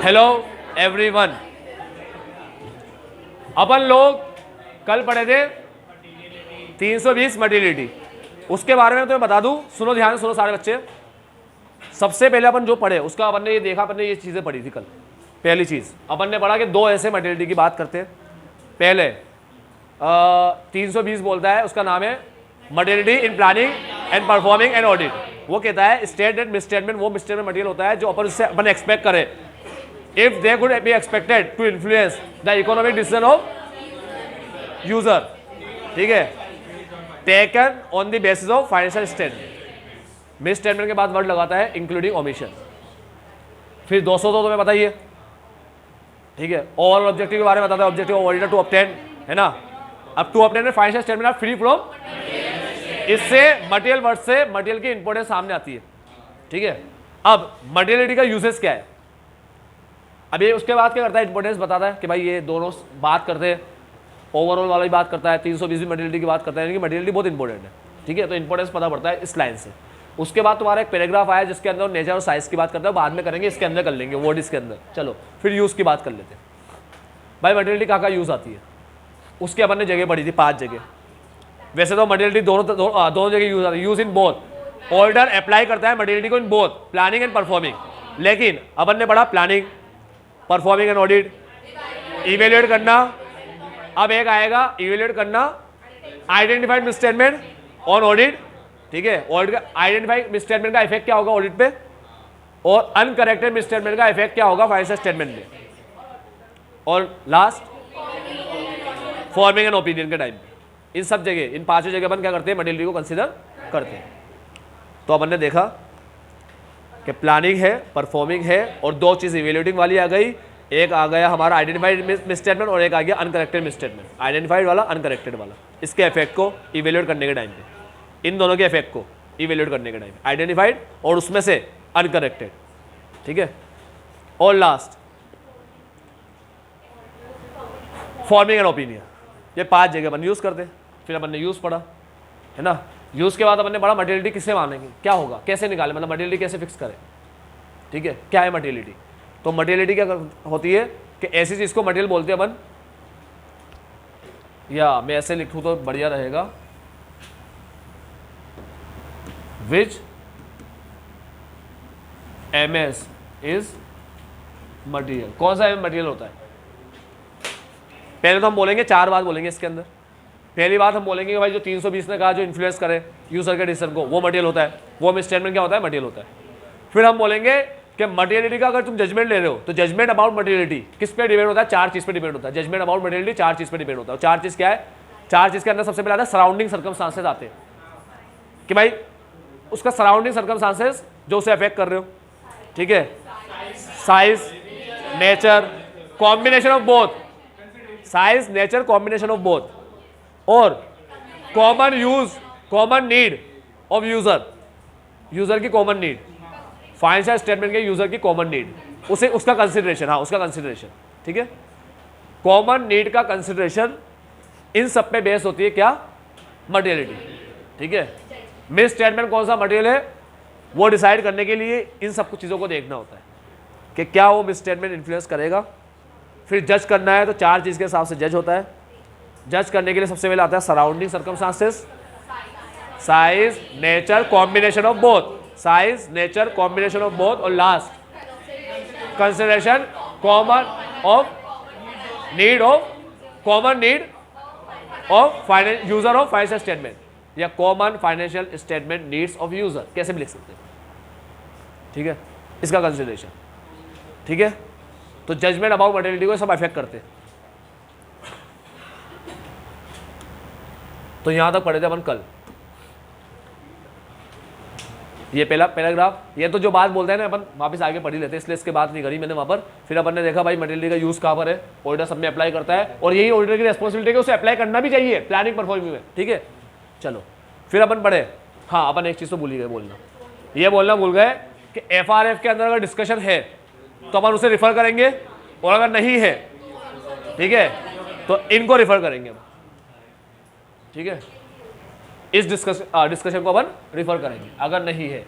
Hello everyone, अपन लोग कल पढ़े थे 320 मटेरियलिटी। उसके बारे में तो मैं बता दूं, सुनो ध्यान से, सुनो सारे बच्चे। सबसे पहले अपन जो पढ़े उसका अपन ने ये देखा, अपन ने ये चीजें पढ़ी थी कल। पहली चीज अपन ने पढ़ा कि दो ऐसे मटेरियलिटी की बात करते हैं। पहले 320 बोलता है, उसका नाम है materiality in planning and performing and audit. वो कहता है स्टेटमेंट मिसस्टेटमेंट वो मिसस्टेटमेंट मटेरियल होता है जो अपन उससे अपन एक्सपेक्ट करें if they could be expected to influence the economic decision of user. ठीक है, taken on the basis of financial statement. Misstatement के बाद वर्ड लगाता है इंक्लूडिंग ओमिशन। फिर 200 तो तुम्हें बताइए, ठीक है। ओवरऑल ऑब्जेक्टिव के बारे में बताता है, objective of auditor to obtain, है ना। अब टू ऑब्टेन में फाइनेंशियल स्टेटमेंट आप फ्री फ्रॉम, इससे मटेरियल वर्ड से मटेरियल की इंपॉर्टेंस सामने आती है। ठीक है, अब मटेरियलिटी का यूजेस क्या है। अब ये उसके बाद क्या करता है, इंपॉर्टेंस बताता है कि भाई ये दोनों बात करते हैं, ओवरऑल वाला भी बात करता है, 320 भी मटेरियलिटी की बात करता है, यानी कि मटेरियलिटी बहुत इंपॉर्टेंट है। ठीक है, तो इंपॉर्टेंस पता पड़ता है इस लाइन से। उसके बाद तुम्हारा एक पैराग्राफ आया जिसके अंदर नेचर और साइज की बात करता है, बाद में करेंगे, इसके अंदर कर लेंगे वर्ड इसके अंदर। चलो फिर यूज की बात कर लेते हैं। भाई मटेरियलिटी कहाँ यूज आती है, उसके अपन ने जगह पढ़ी थी 5 जगह। वैसे तो मटेरियलिटी दोनों जगह यूज आती है। Use in both, order apply करता है मटेरियलिटी को in both planning and performing. लेकिन अपन ने पढ़ा planning, performing and audit, evaluate करना। अब एक आएगा इवेल्युएट करना, आइडेंटिफाइड मिसस्टेटमेंट ऑन ऑडिट। ठीक है, ऑडिट का आइडेंटिफाइड मिसस्टेटमेंट का इफेक्ट क्या होगा ऑडिट पे, और अनकरेक्टेड मिसस्टेटमेंट का इफेक्ट क्या होगा फाइनेंशियल स्टेटमेंट में। और लास्ट फॉर्मिंग एन ओपिनियन के टाइम पे। इन सब जगह, इन 5 जगह अपन क्या करते हैं, मटेरियलिटी को कंसीडर करते हैं। तो अपन ने देखा कि प्लानिंग है, परफॉर्मिंग है, और 2 चीज इवेल्युएटिंग वाली आ गई। एक आ गया हमारा आइडेंटिफाइड मिसस्टेटमेंट और एक आ गया अनकरेक्टेड मिसस्टेटमेंट। आइडेंटिफाइड वाला, अनकरेक्टेड वाला, इसके इफेक्ट को इवेल्युएट करने के टाइम पे, इन दोनों के इफेक्ट को इवेल्युएट करने के टाइम पे, आइडेंटिफाइड और उसमें से अनकरेक्टेड। ठीक है, और लास्ट फॉर्मिंग एन ओपिनियन। ये 5 जगह अपन यूज करते हैं। फिर अपन ने यूज पढ़ा, है ना। यूज के बाद अपन ने पढ़ा मटेरियलिटी किससे मानेंगे, क्या होगा, कैसे निकाले, मतलब मटेरियलिटी कैसे फिक्स करें। ठीक है, क्या है मटेरियलिटी। तो मटेरियलिटी क्या होती है कि ऐसी चीज को मटेरियल बोलते हैं अपन, या मैं ऐसे लिखूं तो बढ़िया रहेगा, विच एमएस इज मटेरियल। कौन सा मटेरियल होता है। पहले तो हम बोलेंगे 4 बात बोलेंगे इसके अंदर। पहली बात हम बोलेंगे कि भाई जो 320 ने कहा जो इन्फ्लुएंस करे यूजर के डिसीजन को, वो मटेरियल होता है, वो मिसस्टेटमेंट क्या होता है, मटेरियल होता है। फिर हम बोलेंगे कि मटेरियलिटी का अगर तुम जजमेंट ले रहे हो तो जजमेंट अबाउट मटेरियलिटी किस पे डिपेंड होता है, 4 चीज पे डिपेंड होता है। जजमेंट अबाउट मटेरियलिटी 4 चीज पे डिपेंड होता है। 4 चीज क्या है, 4 चीज के अंदर सबसे पहले आता है सराउंडिंग सर्कमस्टांसेस आते हैं, कि भाई उसका सराउंडिंग सर्कमस्टांसेस जो उसे अफेक्ट कर रहे हो। ठीक है, size, nature, combination of both, size, nature, combination of both, और common use, common need of user, user की कॉमन नीड, फाइनेंशियल स्टेटमेंट के यूजर की कॉमन नीड, उसे उसका कंसिडरेशन, हाँ उसका कंसिडरेशन। ठीक है, कॉमन नीड का कंसिडरेशन, इन सब पे बेस होती है क्या, मटेरियलिटी। ठीक है, मिस स्टेटमेंट कौन सा मटेरियल है वो डिसाइड करने के लिए इन सब कुछ चीज़ों को देखना होता है कि क्या वो मिस स्टेटमेंट इन्फ्लुएंस करेगा। फिर जज करना है तो 4 चीज़ के हिसाब से जज होता है। जज करने के लिए सबसे पहले आता है surrounding circumstances, size, nature, combination of both, size, nature, combination of both, और last consideration common of need of, common need of user of financial statement, या common financial statement needs of user, कैसे भी लिख सकते हैं। ठीक है, इसका कंसिडरेशन। ठीक है, तो जजमेंट अबाउट मटेरियलिटी को सब अफेक्ट करते हैं। तो यहां तक पढ़े थे अपन कल। ये पहला पैराग्राफ, ये तो जो बात बोलते हैं ना अपन वापस आगे पढ़ ही लेते हैं, इसलिए इसके बात नहीं करी मैंने वहां पर। फिर अपन ने देखा भाई मटेरियलिटी का यूज कहां पर है, ऑडिटर सब में अप्लाई करता है, और यही ऑडिटर की रिस्पॉन्सिबिलिटी है उसे अप्लाई करना भी चाहिए प्लानिंग परफॉर्मिंग में। ठीक है, चलो फिर अपन पढ़े। हाँ, अपन एक चीज तो भूल ही गए बोलना, ये बोलना भूल गए कि एफआरएफ के अंदर अगर डिस्कशन है तो अपन उसे रिफर करेंगे, और अगर नहीं है, ठीक है, तो इनको रिफर करेंगे। ठीक है, इस डिस्कशन को अपन रिफर करेंगे अगर नहीं है।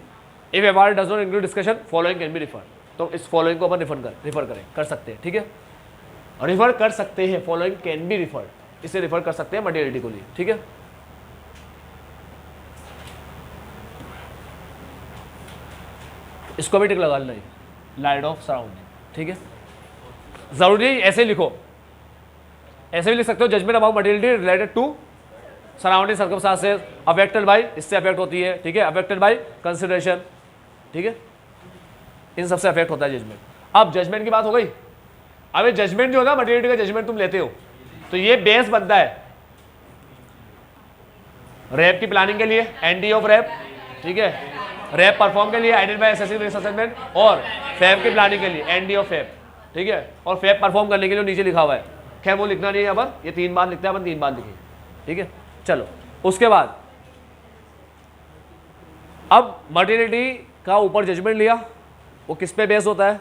If FRF does not include discussion, following can be referred. तो इस फॉलोइंग को अपन रिफर कर सकते हैं, ठीक है, रिफर कर सकते हैं, फॉलोइंग कैन बी रिफर्ड, इसे रिफर कर सकते हैं मटेरियलिटी को लिए, ठीक है। इसको भी टिक लगा लेना, लाइट ऑफ सराउंडिंग, ठीक है। जरूरी ऐसे लिखो, ऐसे भी लिख सकते हो, judgement about materiality related to surrounding circumstances affected by, इससे अफेक्ट होती है, ठीक है, अफेक्टेड बाय कंसिडरेशन, ठीक है, इन सबसे अफेक्ट होता है जजमेंट। अब जजमेंट की बात हो गई। अब ये जजमेंट जो है ना, मटेरियलिटी का जजमेंट तुम लेते हो, तो ये बेस बनता है रैप की प्लानिंग के लिए, एनडी ऑफ रैप, ठीक है, रैप परफॉर्म के लिए, आइडेंटिफाई असेसिंग रिस्क असेसमेंट, और फैब की प्लानिंग के लिए, एनडी ऑफ फैब, ठीक है, और फैब परफॉर्म करने के लिए नीचे लिखा हुआ है, खैर वो लिखना नहीं है अपन, ये 3 बार लिखते हैं अपन, 3 बार लिखिए, ठीक है। चलो उसके बाद अब मटेरियलिटी का ऊपर जजमेंट लिया, वो किस पे बेस होता है,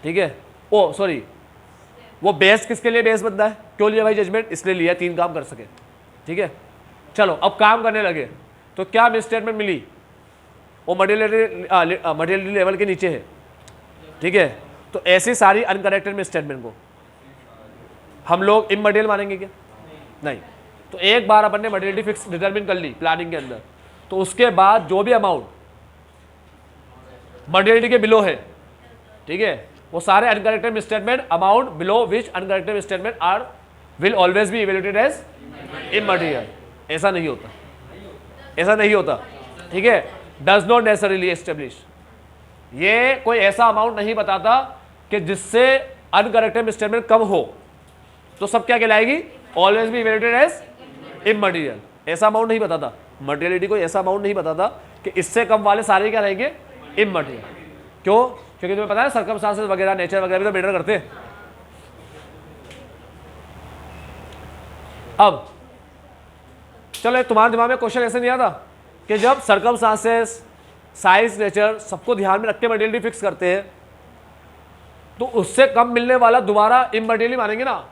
ठीक है, ओ सॉरी, वो बेस किसके लिए बेस बनता है, क्यों लिया भाई जजमेंट, इसलिए लिया 3 काम कर सके, ठीक है। चलो अब काम करने लगे, तो क्या मिस स्टेटमेंट मिली, वो मटेरियलिटी लेवल के नीचे है, ठीक है। तो ऐसी सारी अनकरेक्टेड मिस स्टेटमेंट को हम लोग इमटेरियल मानेंगे क्या, नहीं। तो एक बार अपन ने मटेरियलिटी फिक्स डिटरमिन कर ली प्लानिंग के अंदर, तो उसके बाद जो भी अमाउंट मटेरियलिटी के बिलो है, ठीक है, वो सारे uncorrected misstatement amount below which uncorrected misstatement are will always be evaluated as immaterial. ऐसा नहीं होता, ऐसा नहीं होता, ठीक है, डज नॉट नेसेसरीली एस्टेब्लिश, ये कोई ऐसा अमाउंट नहीं बताता कि जिससे अनकरेक्टेड मिस स्टेटमेंट कम हो तो सब क्या कहलाएगी, always be evaluated as immaterial. ऐसा अमाउंट नहीं बताता, मटेरियलिटी कोई ऐसा अमाउंट नहीं बताता कि इससे कम वाले सारे क्या रहेंगे, इमटेरियल। क्यों, क्योंकि तुम्हें पता है सर्कमस्टांसेस वगैरह, नेचर वगैरह भी तो मैटर करते हैं। अब चलो तुम्हारे दिमाग में क्वेश्चन ऐसे नहीं आता कि जब सर्कमस्टांसेस, साइज, नेचर सबको ध्यान में रख के मटेरियलिटी फिक्स करते हैं, तो उससे कम मिलने वाला दोबारा इमटेरियल मानेंगे ना।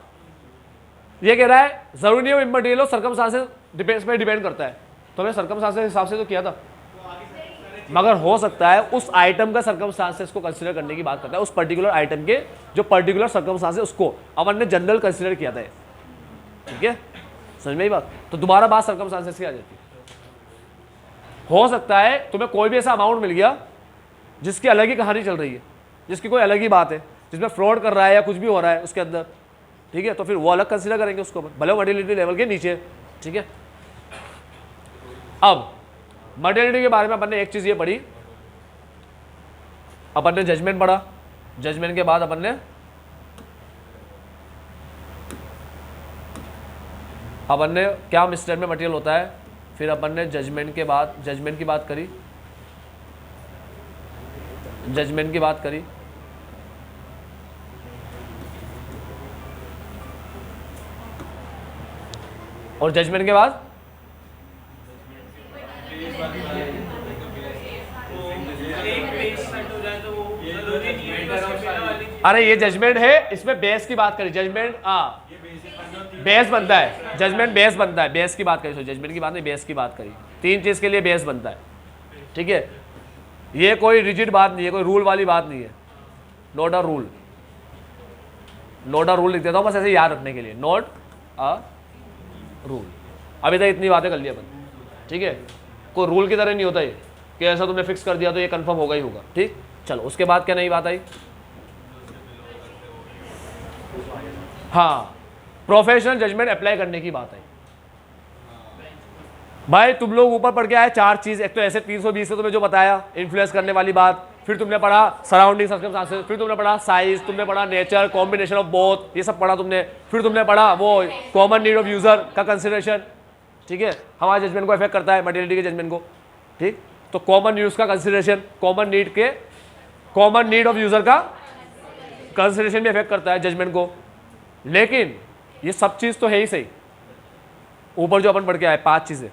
ये कह रहा है जरूरी नहीं हो इमटेरियल हो, सर्कमस्टांसेस पे डिपेंड करता है, तो हमने सर्कमस्टांसेस हिसाब से तो किया था, मगर हो सकता है उस आइटम का सर्कमस्टांसेस को कंसीडर करने की बात करता है, उस पर्टिकुलर आइटम के जो पर्टिकुलर सर्कमस्टांसेस उसको अपन ने जनरल कंसीडर किया था, ठीक है, समझ में ही बात। तो दोबारा बात सर्कमस्टांसेस की आ जाती है। हो सकता है तुम्हें कोई भी ऐसा अमाउंट मिल गया जिसकी अलग ही कहानी चल रही है, जिसकी कोई अलग ही बात है, जिसमें फ्रॉड कर रहा है या कुछ भी हो रहा है उसके अंदर, ठीक है, तो फिर वो अलग कंसीडर करेंगे उसको, भले मटेरियलिटी लेवल के नीचे, ठीक है। अब मटेरियलिटी के बारे में अपन ने एक चीज ये पढ़ी, अपन ने जजमेंट पढ़ा, जजमेंट के बाद अपन ने क्या मिसस्टेट में मटेरियल होता है, फिर अपन ने जजमेंट के बाद जजमेंट की बात करी, जजमेंट की बात करी, और जजमेंट के बाद अरे ये जजमेंट है, इसमें बेस की बात करी, जजमेंट बेस बनता है, जजमेंट बेस बनता है, बेस की बात करी, जजमेंट की बात नहीं, बेस की बात करी, 3 चीज के लिए बेस बनता है, ठीक है। ये कोई रिजिड बात नहीं है, कोई रूल वाली बात नहीं है, not a rule, not a rule लिख देता हूं बस ऐसे याद रखने के लिए, नॉट अ रूल। अभी तक इतनी बातें कर ली अपन, ठीक है, कोई रूल की तरह नहीं होता ये कि ऐसा तुमने फिक्स कर दिया तो ये कंफर्म होगा ही होगा, ठीक। चलो उसके बाद क्या नई बात आई, हाँ, प्रोफेशनल जजमेंट अप्लाई करने की बात आई। भाई तुम लोग ऊपर पढ़ के आए 4 चीज, एक तो ऐसे 320 से तुम्हें जो बताया इन्फ्लुएंस करने वाली बात, फिर तुमने पढ़ा सराउंडिंग सर्कमस्टांसेस, फिर तुमने पढ़ा साइज, तुमने पढ़ा नेचर, कॉम्बिनेशन ऑफ बोथ, ये सब पढ़ा तुमने, फिर तुमने पढ़ा वो कॉमन नीड ऑफ यूजर का कंसिडरेशन, ठीक है, हमारे जजमेंट को इफेक्ट करता है मटेरियलिटी के जजमेंट को, ठीक। तो कॉमन यूज का consideration, common need of user का कंसिडरेशन भी इफेक्ट करता है जजमेंट को। लेकिन ये सब चीज तो है ही सही, ऊपर जो अपन पढ़ के आए 5 चीजें,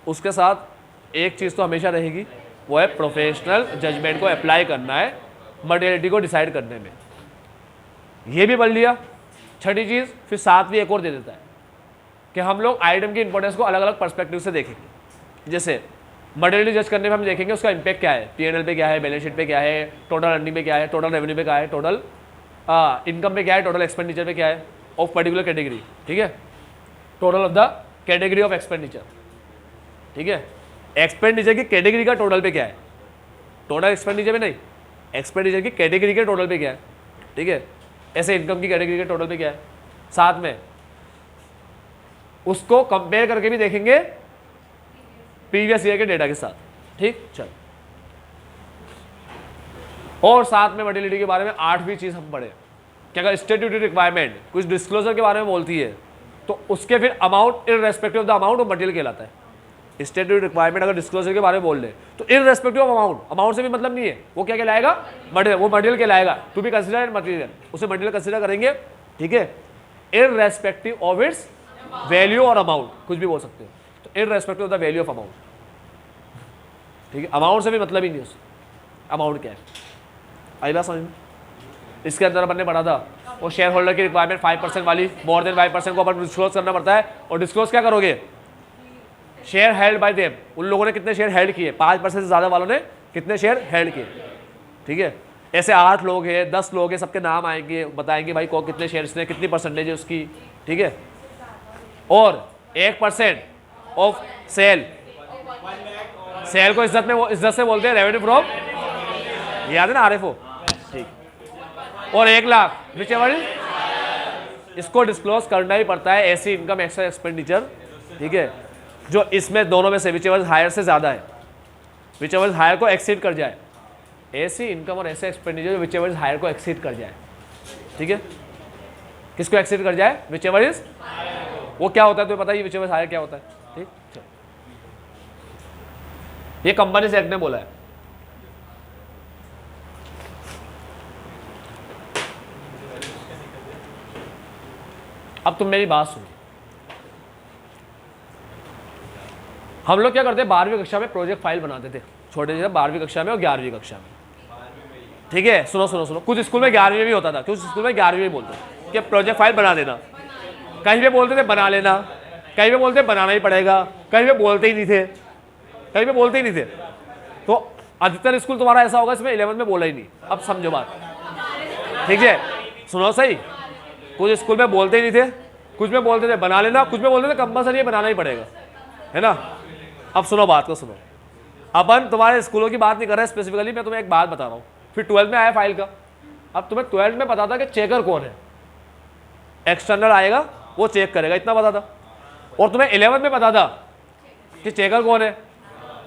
उसके साथ एक चीज तो हमेशा रहेगी, वो है प्रोफेशनल जजमेंट को अप्लाई करना है मटेरियलिटी को डिसाइड करने में। ये भी पढ़ लिया, छठी चीज, फिर 7वीं एक और दे देता है कि हम लोग आइटम की इंपॉर्टेंस को अलग अलग पर्सपेक्टिव से देखेंगे। जैसे मटेरियली जज करने में हम देखेंगे उसका इम्पैक्ट क्या है, P&L पे क्या है, बैलेंस शीट पे क्या है, टोटल अर्निंग पे क्या है, टोटल रेवेन्यू पे क्या है, टोटल इनकम पे क्या है, टोटल एक्सपेंडिचर पे क्या है ऑफ पर्टिकुलर कैटेगरी, ठीक है, total of the category of expenditure, ठीक है, एक्सपेंडिचर की कैटेगरी का टोटल पे क्या है, टोटल एक्सपेंडिचर पे नहीं, एक्सपेंडिचर की कैटेगरी के टोटल पे क्या है, ठीक है, ऐसे इनकम की कैटेगरी के टोटल पे क्या है, साथ में उसको कंपेयर करके भी देखेंगे प्रीवियस ईयर के डेटा के साथ, ठीक, चल। और साथ में मटेरियलिटी के बारे में 8वीं चीज हम पढ़े कि अगर स्टैट्यूटरी रिक्वायरमेंट कुछ डिस्क्लोजर के बारे में बोलती है तो उसके फिर amount irrespective of the amount of material कहलाता है। स्टैट्यूटरी रिक्वायरमेंट अगर डिस्क्लोजर के बारे में बोल ले तो इररेस्पेक्टिव ऑफ अमाउंट, अमाउंट से भी मतलब नहीं है, वो क्या कहलाएगा, मटेरियल, वो मटेरियल कहलाएगा, टू बी कंसिडर्ड मटेरियल, उसे मटेरियल कंसिडर करेंगे, ठीक है, इररेस्पेक्टिव ऑफ इट्स वैल्यू और अमाउंट, कुछ भी बोल सकते हो, तो irrespective of the value of amount, ठीक है, अमाउंट से भी मतलब ही नहीं उससे, अमाउंट क्या है, आई बात समझ में। इसके अंदर अपन ने पढ़ा था वो शेयर होल्डर की रिक्वायरमेंट 5% वाली, मोर देन 5% को अपन डिस्क्लोज करना पड़ता है, और डिस्क्लोज क्या करोगे, शेयर हेल्ड बाय देम, उन लोगों ने कितने शेयर हेल्ड किए, 5% से ज़्यादा वालों ने कितने शेयर हेल्ड किए, ठीक है, ऐसे 8 लोग हैं, 10 लोग हैं, सबके नाम आएंगे, बताएंगे भाई को कितने शेयर्स ने, कितनी परसेंटेज है उसकी, ठीक है, और 1% ऑफ सेल, सेल को इज्जत में, वो इज्जत से बोलते हैं रेवेन्यू फ्रॉम, याद है ना, RFO, ठीक, और 1 लाख विच एवर, इसको डिस्क्लोज करना ही पड़ता है, ऐसी इनकम एक्स्ट्रा एक्सपेंडिचर, ठीक है, जो इसमें दोनों में से विच एवर हायर से ज़्यादा है, विच एवर हायर को एक्सीड कर जाए, ऐसी इनकम और ऐसे एक्सपेंडिचर विच एवर हायर को एक्सीड कर जाए, ठीक है, किसको एक्सीड कर जाए, विच एवर इज, वो क्या होता है तो पता है विच एवर हायर क्या होता है, ठीक, ये कंपनी एक्ट ने बोला है। अब तुम मेरी बात सुनो, हम लोग क्या करते हैं 12वीं कक्षा में प्रोजेक्ट फाइल बनाते थे, छोटे से 12वीं कक्षा में और 11वीं कक्षा में, ठीक है, सुनो सुनो सुनो, कुछ स्कूल में 11वीं में भी होता था, कुछ स्कूल में 11वीं में बोलते थे कि प्रोजेक्ट फाइल बना देना, कहीं पे बोलते थे बना लेना, कहीं पे बोलते बनाना ही पड़ेगा, कहीं पे बोलते ही नहीं थे, कहीं पे बोलते ही नहीं थे, तो अधिकतर स्कूल तुम्हारा ऐसा होगा इसमें 11th में बोला ही नहीं। अब समझो बात, ठीक है, सुनो सही, कुछ स्कूल में बोलते ही नहीं थे, कुछ में बोलते थे बना लेना, कुछ में बोलते थे कंपल्सरी बनाना ही पड़ेगा, है ना। अब सुनो बात को, सुनो, अपन तुम्हारे स्कूलों की बात नहीं कर रहे स्पेसिफिकली, मैं तुम्हें एक बात बता रहा हूँ। फिर 12th में आया फाइल का, अब तुम्हें 12th में पता था कि चेकर कौन है, एक्सटर्नल आएगा वो चेक करेगा, इतना पता था, और तुम्हें 11th में पता था कि चेकर कौन है,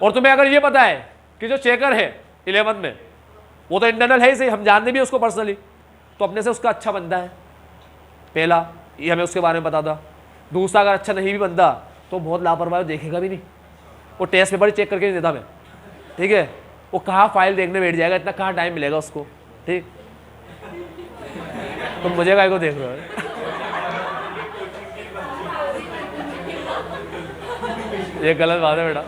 और तुम्हें अगर ये पता है कि जो चेकर है 11th में वो तो इंटरनल है ही सही, हम जानते भी उसको पर्सनली, तो अपने से उसका अच्छा बंदा है, पहला ये हमें उसके बारे में पता था। दूसरा अगर अच्छा नहीं भी बंदा तो बहुत लापरवाही, देखेगा भी नहीं, वो टेस्ट पेपर चेक करके नहीं देता मैं, ठीक है, वो कहाँ फाइल देखने बैठ जाएगा, इतना कहाँ टाइम मिलेगा उसको, ठीक, तुम मुझे काय को देख रहे हो, ये गलत बात है बेटा,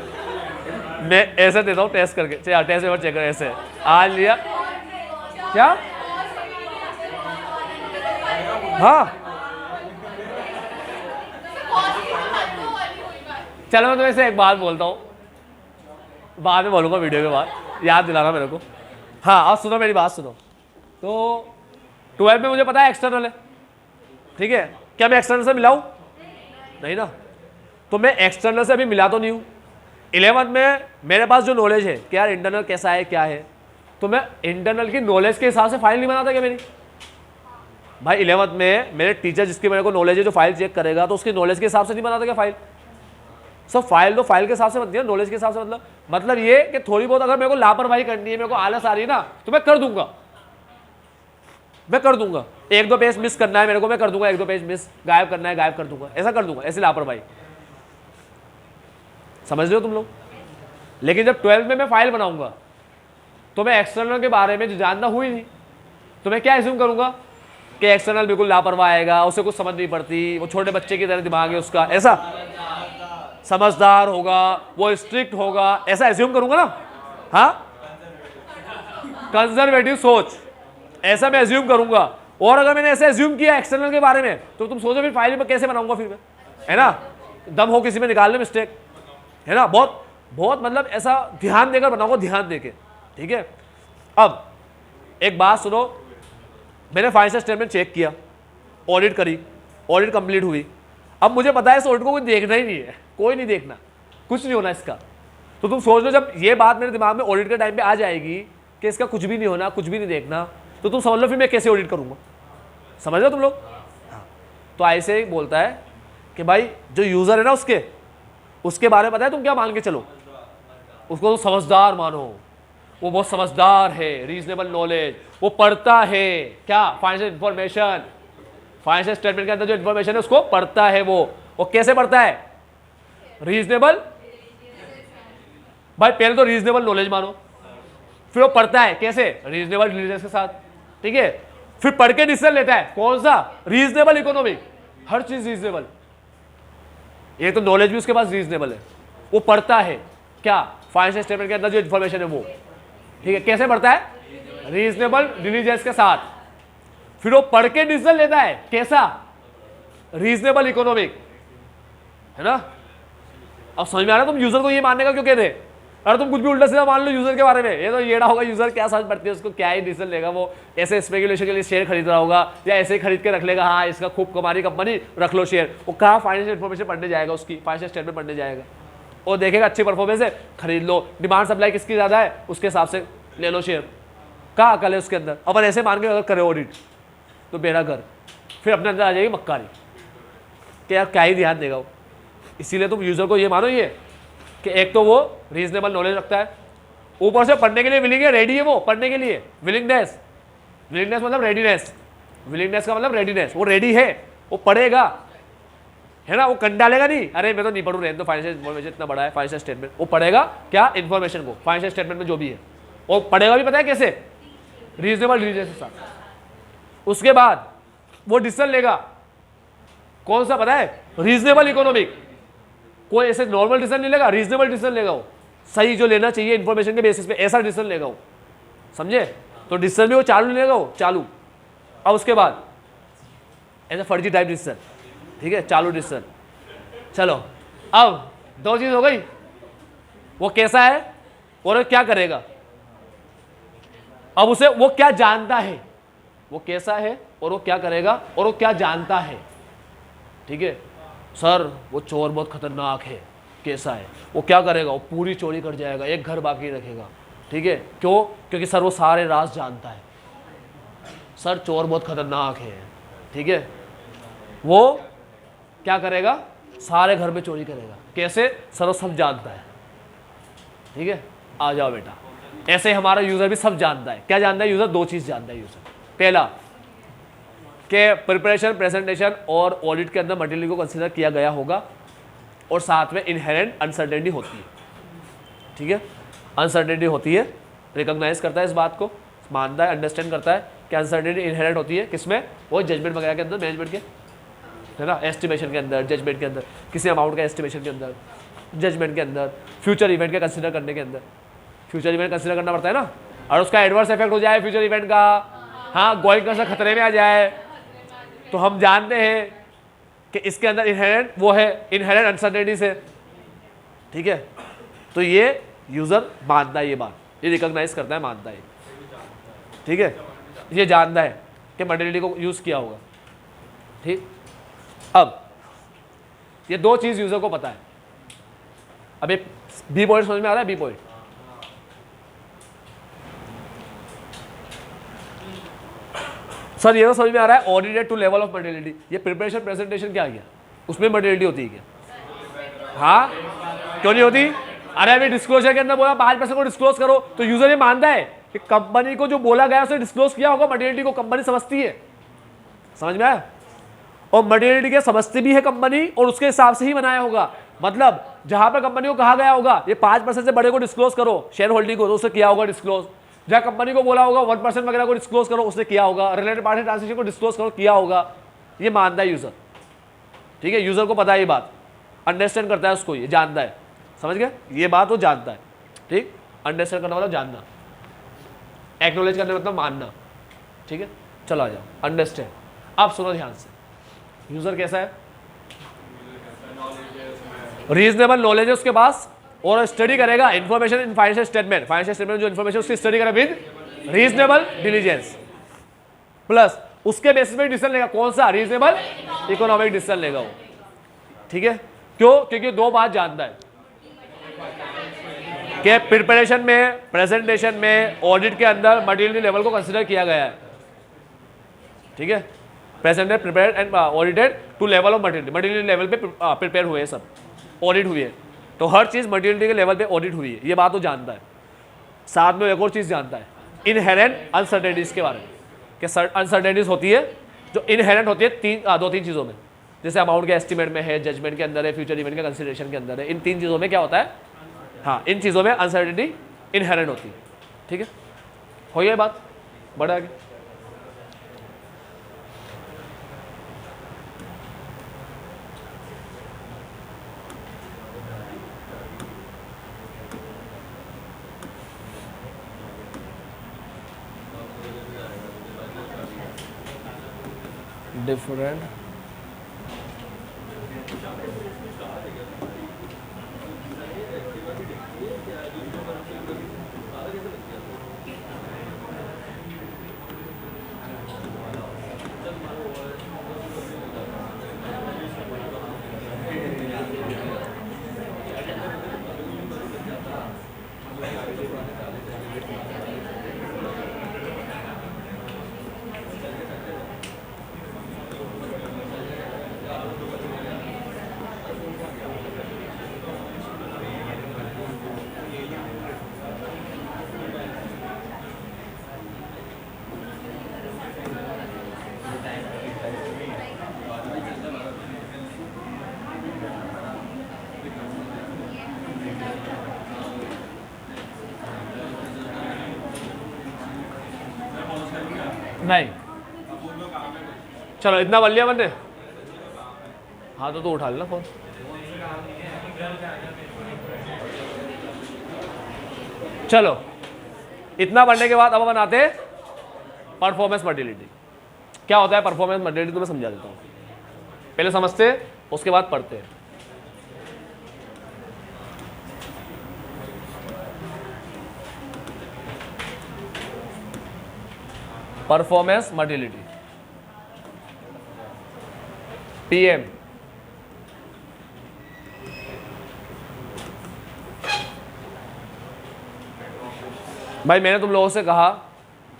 मैं ऐसे देता हूँ टेस्ट करके, टेस्ट पेपर चेक कर, ऐसे आज लिया क्या, हाँ चलो मैं तुम्हें से एक बात बोलता हूँ, बाद में बोलूँगा वीडियो के बाद, याद दिलाना मेरे को। हाँ अब सुनो मेरी बात सुनो, तो 12th में मुझे पता है एक्सटर्नल है, ठीक है, क्या मैं एक्सटर्नल से मिलाऊँ, नहीं ना, तो मैं एक्सटर्नल से अभी मिला तो नहीं हूँ। 11th में मेरे पास जो नॉलेज है कि यार इंटरनल कैसा है क्या है, तो मैं इंटरनल की नॉलेज के हिसाब से फाइल नहीं बनाता क्या मेरी, भाई 11th में मेरे टीचर जिसकी मेरे को नॉलेज है जो फाइल चेक करेगा तो उसकी नॉलेज के हिसाब से नहीं बनाता क्या फाइल, सब फाइल तो फाइल के हिसाब से बनती है, नॉलेज के हिसाब से, मतलब ये कि थोड़ी बहुत अगर मेरे को लापरवाही करनी है, मेरे को आलस आ रही है ना, तो मैं कर दूंगा, मैं कर दूंगा, 1-2 पेज मिस करना है मेरे को, मैं कर दूंगा, 1-2 पेज मिस गायब करना है गायब कर दूंगा, ऐसा कर दूंगा, ऐसी लापरवाही, समझ रहे हो तुम लोग। लेकिन जब 12th में मैं फाइल बनाऊंगा तो मैं एक्सटर्नल के बारे में जो जानना हुई नहीं, तो मैं क्या एज्यूम करूंगा कि एक्सटर्नल बिल्कुल लापरवाह आएगा, उसे कुछ समझ नहीं पड़ती, वो छोटे बच्चे की तरह दिमाग है उसका, ऐसा समझदार होगा, वो स्ट्रिक्ट होगा, ऐसा एज्यूम करूंगा ना, हाँ, कंजर्वेटिव सोच, ऐसा मैं एज्यूम करूंगा। और अगर मैंने ऐसे एज्यूम किया एक्सटर्नल के बारे में तो तुम सोचो फिर फाइल में कैसे बनाऊंगा फिर मैं, है ना, दम हो किसी में निकाल ले मिस्टेक, है ना, बहुत बहुत मतलब ऐसा ध्यान देकर बनाओगे, ध्यान देके, ठीक है। अब एक बात सुनो, मैंने फाइनेंशियल स्टेटमेंट चेक किया, ऑडिट करी, ऑडिट कंप्लीट हुई, अब मुझे पता है इस ऑडिट को कोई देखना ही नहीं है, कोई नहीं देखना, कुछ नहीं होना इसका। तो तुम सोच लो जब ये बात मेरे दिमाग में ऑडिट के टाइम पे आ जाएगी कि इसका कुछ भी नहीं होना, कुछ भी नहीं देखना, तो तुम समझ लो फिर मैं कैसे ऑडिट करूंगा, समझ लो तुम लोग। हाँ, तो ऐसे ही बोलता है कि भाई जो यूजर है ना उसके बारे में पता है तुम क्या मान के चलो, उसको तो समझदार मानो, वो बहुत समझदार है, रीजनेबल नॉलेज, वो पढ़ता है क्या, फाइनेंशियल इंफॉर्मेशन, फाइनेंशियल स्टेटमेंट के अंदर जो इंफॉर्मेशन है उसको पढ़ता है। वो कैसे पढ़ता है, रीजनेबल, भाई पहले तो रीजनेबल नॉलेज मानो, फिर वो पढ़ता है कैसे, रीजनेबल डिलीजेंस के साथ, ठीक है। फिर पढ़ के डिसीजन लेता है, कौन सा, रीजनेबल इकोनॉमिक, हर चीज रीजनेबल, ये तो नॉलेज भी उसके पास रीजनेबल है। वो पढ़ता है क्या, फाइनेंशियल स्टेटमेंट के अंदर जो इंफॉर्मेशन है वो, ठीक है। कैसे पढ़ता है, रीजनेबल डिलीजेंस के साथ। फिर वो पढ़ के डिसीजन लेता है कैसा, रीजनेबल इकोनॉमिक, है ना। अब समझ में आ रहा है तुम यूजर को ये मानने का क्यों कह रहे, अरे तुम कुछ भी उल्टा सीधा मान लो यूजर के बारे में, ये तो येड़ा होगा, यूजर क्या समझ पड़ती है उसको, क्या ही डिसीजन लेगा, वो ऐसे स्पेकुलेशन के लिए शेयर खरीद रहा होगा या ऐसे ही खरीद के रख लेगा, हाँ इसका खूब कमारी कंपनी रख लो शेयर, वो कहाँ फाइनेंशियल इन्फॉर्मेशन पढ़ने जाएगा, उसकी फाइनेंशियल स्टेटमेंट पढ़ने जाएगा, और देखेगा अच्छी परफॉर्मेंस है खरीद लो, डिमांड सप्लाई किसकी ज़्यादा है उसके हिसाब से ले लो शेयर, कहाँ अकल है उसके अंदर। अपन ऐसे मान के अगर करे ऑडिट तो बेड़ा कर, फिर अपने अंदर आ जाएगी मक्कारी कि यार क्या ही ध्यान देगा वो। इसीलिए तुम यूजर को ये मानो ये कि एक तो वो रीजनेबल नॉलेज रखता है, ऊपर से पढ़ने के लिए विलिंग है, रेडी है वो पढ़ने के लिए, विलिंगनेस, विलिंगनेस मतलब रेडीनेस, विलिंगनेस का मतलब रेडीनेस, वो रेडी है, वो पढ़ेगा, है ना, वो कंड डालेगा नहीं, अरे मैं तो नहीं पढ़ूँ, रहने दो, फाइनेंशियल इन्फॉर्मेशन इतना बड़ा है फाइनेंशियल स्टेटमेंट, वो पढ़ेगा क्या, इन्फॉर्मेशन को, फाइनेंशियल स्टेटमेंट में जो भी है, और पढ़ेगा भी पता है कैसे, रीजनेबल डिलीजेंस के साथ। उसके बाद वो डिसीजन लेगा कौन सा पता है, रीजनेबल इकोनॉमिक, कोई ऐसे नॉर्मल डिसीजन नहीं लेगा, रीजनेबल डिसीजन लेगा वो, सही जो लेना चाहिए इंफॉर्मेशन के बेसिस पे, ऐसा डिसीजन लेगा वो, समझे। तो डिसीजन भी वो चालू नहीं लेगा, वो चालू। अब उसके बाद ऐसा फर्जी टाइप डिसीजन, ठीक है, चालू डिसीजन। चलो अब दो चीज हो गई, वो कैसा है और क्या करेगा। अब उसे वो क्या जानता है, वो कैसा है और वो क्या करेगा और वो क्या जानता है, ठीक है। सर वो चोर बहुत खतरनाक है, कैसा है, वो क्या करेगा, वो पूरी चोरी कर जाएगा, एक घर बाकी रखेगा, ठीक है। क्यों, क्योंकि सर वो सारे राज जानता है, सर चोर बहुत खतरनाक है, ठीक है। वो क्या करेगा, सारे घर में चोरी करेगा, कैसे, सर वो सब जानता है, ठीक है। आ जाओ बेटा, ऐसे हमारा यूजर भी सब जानता है। क्या जानता है यूजर, दो चीज जानता है यूजर, पहला कि प्रिपरेशन, प्रेजेंटेशन और ऑडिट के अंदर मटेरियल को कंसीडर किया गया होगा, और साथ में इनहेरेंट अनसर्टेनिटी होती है, ठीक है। अनसर्टेनिटी होती है, रिकॉग्नाइज करता है इस बात को, मानता है, अंडरस्टैंड करता है कि अनसर्टेनिटी इनहेरेंट होती है किसमें, वो जजमेंट वगैरह के अंदर, मैनेजमेंट के, है ना, एस्टिमेशन के अंदर, जजमेंट के अंदर, किसी अमाउंट का एस्टिमेशन के अंदर, जजमेंट के अंदर, फ्यूचर इवेंट के कंसिडर करने के अंदर, फ्यूचर इवेंट कंसिडर करना पड़ता है ना, और उसका एडवर्स इफेक्ट हो जाए फ्यूचर इवेंट का, हाँ गोइंग कंसर्न खतरे में आ जाए, तो हम जानते हैं कि इसके अंदर इनहेरेंट वो है, इनहेरेंट अनसर्टेनिटी से, ठीक है। तो ये यूजर मानता है, ये बात ये रिकॉग्नाइज करता है, मानता है, ठीक है, ये जानता है कि मटेरियल को यूज किया होगा, ठीक। अब ये दो चीज यूजर को पता है। अब एक बी पॉइंट समझ में आ रहा है, बी पॉइंट, सर ये तो समझ में आ रहा है, audited to level of materiality, ये प्रिपरेशन प्रेजेंटेशन क्या गया, उसमें मटेरियलिटी होती है क्या, हाँ क्यों नहीं होती, अरे अभी डिस्क्लोजर के अंदर बोला 5% को डिस्क्लोज करो, तो यूजर ये मानता है कि कंपनी को जो बोला गया उसे डिस्क्लोज किया होगा, मटेरियलिटी को कंपनी समझती है, समझ में आया, और मटेरियलिटी के समझती भी है कंपनी, और उसके हिसाब से ही बनाया होगा। मतलब जहां पर कंपनी को कहा गया होगा ये 5% से बड़े को डिस्क्लोज करो, शेयर होल्डिंग को, तो उसे किया होगा डिस्क्लोज। जहां कंपनी को बोला होगा 1% वगैरह को डिस्क्लोज करो, उसने किया होगा। रिलेटेड पार्टी ट्रांजेक्शन को डिस्क्लोज करो, किया होगा। ये मानता है यूजर, ठीक है, यूजर को पता है ये बात, अंडरस्टैंड करता है उसको, ये जानता है, समझ गया, ये बात वो जानता है, ठीक। अंडरस्टैंड करना मतलब जानना, एक्नॉलेज करना मतलब मानना, ठीक है। चलो आ जाओ, अंडरस्टैंड। अब सुनो ध्यान से, यूजर कैसा है, रीजनेबल नॉलेज है उसके पास, और स्टडी करेगा information in financial statement, financial statement जो इन्फॉर्मेशन उसकी स्टडी करेगा विद रीजनेबल डिलीजेंस, प्लस उसके बेसिस पे डिसीजन लेगा, कौन सा रीजनेबल इकोनॉमिक डिसीजन लेगा वो। ठीक है, क्यों? क्योंकि दो बात जानता है कि प्रिपरेशन में, प्रेजेंटेशन में, ऑडिट के अंदर मटेरियल लेवल को कंसीडर किया गया है। ठीक है, presented, prepared and audited to level of material level पे प्रिपेयर हुए हैं, सब ऑडिट हुई है, तो हर चीज़ मटेरियल के लेवल पे ऑडिट हुई है, ये बात वो जानता है। साथ में एक और चीज़ जानता है, इनहेरेंट अनसर्टेनिटीज के बारे में, कि अनसर्टेनिटीज होती है जो इनहेरेंट होती है दो तीन चीज़ों में, जैसे अमाउंट के एस्टिमेट में है, जजमेंट के अंदर है, फ्यूचर इवेंट के कंसिडरेशन के अंदर है। इन तीन चीज़ों में क्या होता है, हाँ, इन चीज़ों में अनसर्टेनिटी इनहेरेंट होती है। ठीक है, हो गई बात, बढ़े आगे। डिफरेंट नहीं, चलो इतना बन लिया बंदे, हाँ तो उठा लेना फोन। चलो इतना बनने के बाद अब बनाते हैं परफॉर्मेंस मटेरियलिटी। क्या होता है परफॉर्मेंस मटेरियलिटी, तो मैं समझा देता हूँ, पहले समझते उसके बाद पढ़ते हैं। परफॉर्मेंस मटेरियलिटी, पीएम, भाई मैंने तुम लोगों से कहा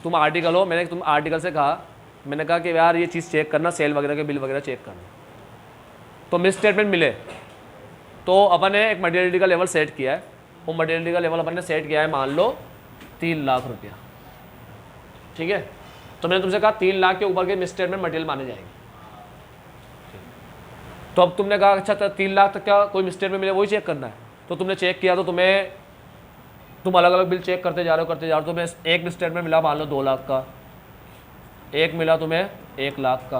तुम आर्टिकल हो, मैंने तुम आर्टिकल से कहा, मैंने कहा कि यार ये चीज़ चेक करना, सेल वगैरह के बिल वगैरह चेक करना, तो मिस स्टेटमेंट मिले, तो अपन ने एक मटेरियलिटी का लेवल सेट किया है, वो मटेरियलिटी का लेवल अपन ने सेट किया है मान लो 3 लाख रुपया। ठीक है, तो मैंने तुमसे कहा 3 लाख के ऊपर के मिस स्टेटमेंट मटेरियल माने जाएंगे। तो अब तुमने कहा अच्छा 3 लाख तक क्या कोई मिस स्टेटमेंट मिले वही चेक करना है, तो तुमने चेक किया, तो तुम अलग अलग बिल चेक करते जा रहे हो, तुम्हें एक मिस स्टेटमेंट मिला मान लो 2 लाख का, एक मिला तुम्हें 1 लाख का,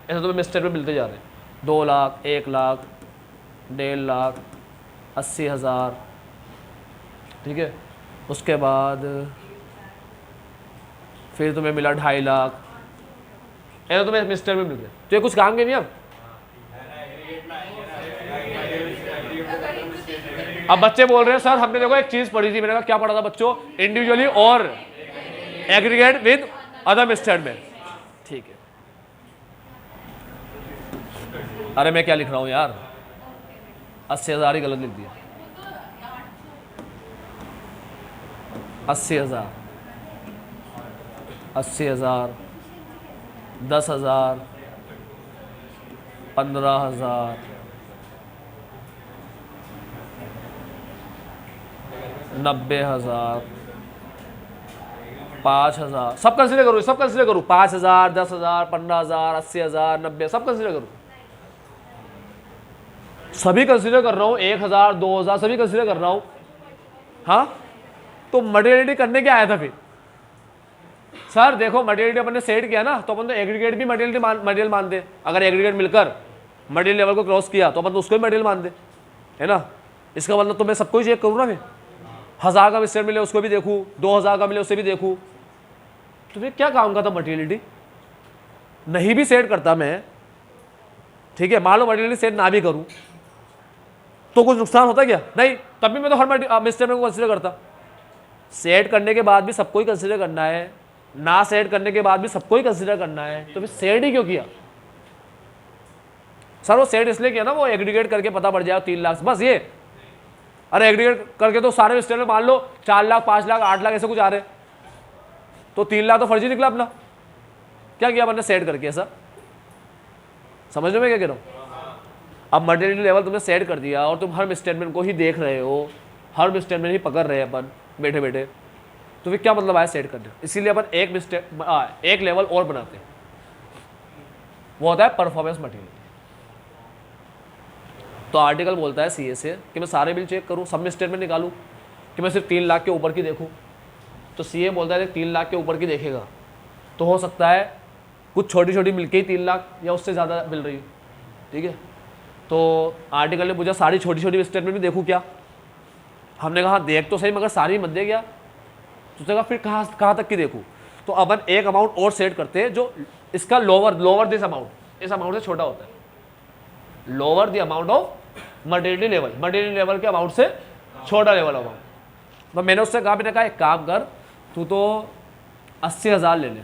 ऐसे तुम्हें मिस स्टेटमेंट मिलते जा रहे हैं, 2 लाख, 1 लाख, 1.5 लाख, 80,000। ठीक है, उसके बाद फिर तुम्हें मिला 2.5 लाख, ऐसा तुम्हें मिस स्टेटमेंट मिल गए, तो ये कुछ काम के नहीं। अब बच्चे बोल रहे हैं सर हमने देखो एक चीज पढ़ी थी, मैंने कहा क्या पढ़ा था बच्चों, इंडिविजुअली और एग्रीगेट विद अदर स्टेटमेंट। ठीक है, अरे मैं क्या लिख रहा हूं यार, 80,000 ही गलत लिख दिया, 80,000, 80,000, 10,000, 15,000, 90,000, 5,000, सब कंसीडर करूँ, सब कंसीडर करूँ, 5,000, 10,000, 15,000, 80,000, 90, सब कंसीडर करूँ, सभी कंसीडर कर रहा हूँ, 1,000, 2,000 सभी कंसीडर कर रहा हूँ। हाँ, तो मटेरियलिटी करने क्या आया था फिर? सर देखो मटेरियलिटी अपन ने सेट किया ना, तो अपन तो एग्रीगेट भी मटेरियल मान दे, अगर एग्रीगेट मिलकर मटेरियल लेवल को क्रॉस किया तो अपन तो उसको भी मटेरियल मान दे, है ना। इसका मतलब तो मैं सबको ही चेक करूँ ना, फिर 1,000 का मिस्टेक मिले उसको भी देखूँ, 2,000 का मिले उसे भी देखूँ, तो फिर क्या काम का था मटेरियलिटी? नहीं भी सेट करता मैं, ठीक है, मान लो मटेरियलिटी सेट ना भी करूँ, तो कुछ नुकसान होता क्या? नहीं, तभी मैं तो हर मिसस्टेटमेंट को कंसिडर करता। सेट करने के बाद भी सबको ही कंसिडर करना है, ना सेट करने के बाद भी सबको ही कंसिडर करना है, तो फिर सेट ही क्यों किया? सर वो सेट इसलिए किया ना, वो एग्रीगेट करके पता पड़ जाए 3 लाख, बस ये। अरे एग्रीगेट करके तो सारे मिस्टेटमेंट मान लो 4 लाख 5 लाख 8 लाख ऐसे कुछ आ रहे, तो 3 लाख तो फर्जी निकला अपना। क्या किया मैंने? सेट करके ऐसा। समझ लो मैं क्या कह रहा हूँ? अब मटेरियल लेवल तुमने सेट कर दिया और तुम हर मिसस्टेटमेंट को ही देख रहे हो, हर मिसस्टेटमेंट ही पकड़ रहे हैं अपन बैठे बैठे, तो फिर क्या मतलब आया सेट करने? इसीलिए अपन एक लेवल और बनाते हैं, वो होता है परफॉर्मेंस मटेरियल। तो आर्टिकल बोलता है सीए से कि मैं सारे बिल चेक करूं, सब मिसस्टेटमेंट निकालूं, कि मैं सिर्फ 3 लाख के ऊपर की देखूं। तो सीए बोलता है 3 लाख के ऊपर की देखेगा तो हो सकता है कुछ छोटी छोटी मिलके ही 3 लाख या उससे ज़्यादा मिल रही है, ठीक है। तो आर्टिकल ने पूछा सारी छोटी छोटी स्टेटमेंट भी देखूँ क्या? हमने कहा देख तो सही, मगर सारी मत दे गया। तो उसने कहा फिर कहाँ तक की देखूँ? तो अपन एक अमाउंट और सेट करते हैं जो इसका लोअर दिस अमाउंट, इस अमाउंट से छोटा होता है। Lower the amount of material level के अमाउंट से छोटा लेवल अमाउंट। तो मैंने उससे कहा, मैंने कहा एक काम कर, तू तो 80,000 ले ले,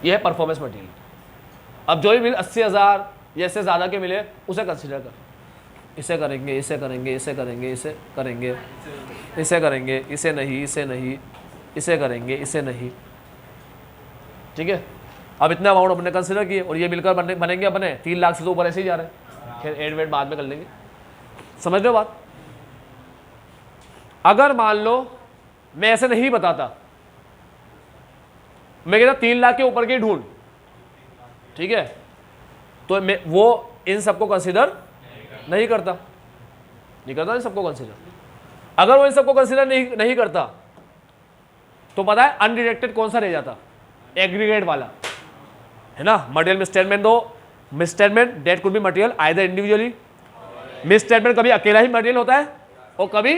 यह है परफॉर्मेंस मटेरियल। अब जो भी मिले 80,000 या इससे ज़्यादा के मिले उसे कंसिडर कर। इसे करेंगे, इसे करेंगे, इसे करेंगे, इसे करेंगे, इसे करेंगे, इसे नहीं, इसे नहीं, इसे करेंगे, इसे नहीं, ठीक है। अब इतना अमाउंट अपने कंसिडर किए और ये मिलकर बनेंगे अपने 3 लाख से तो ऊपर ऐसे ही जा रहे हैं। फिर एड वेड बाद में कर लेंगे। समझ लो बात? अगर मान लो मैं ऐसे नहीं बताता, मैं कहता 3 लाख के ऊपर के ढूंढ, ठीक है, तो मैं वो इन सबको कंसिडर नहीं करता इन सबको कंसिडर। अगर वो इन सबको कंसिडर नहीं करता तो पता है अनडिरेक्टेड कौन सा रह जाता? एग्रीगेट वाला, है ना। मटेरियल मिसस्टेटमेंट दो, misstatement that could be material either individually. Misstatement कभी अकेला ही मटेरियल होता है और कभी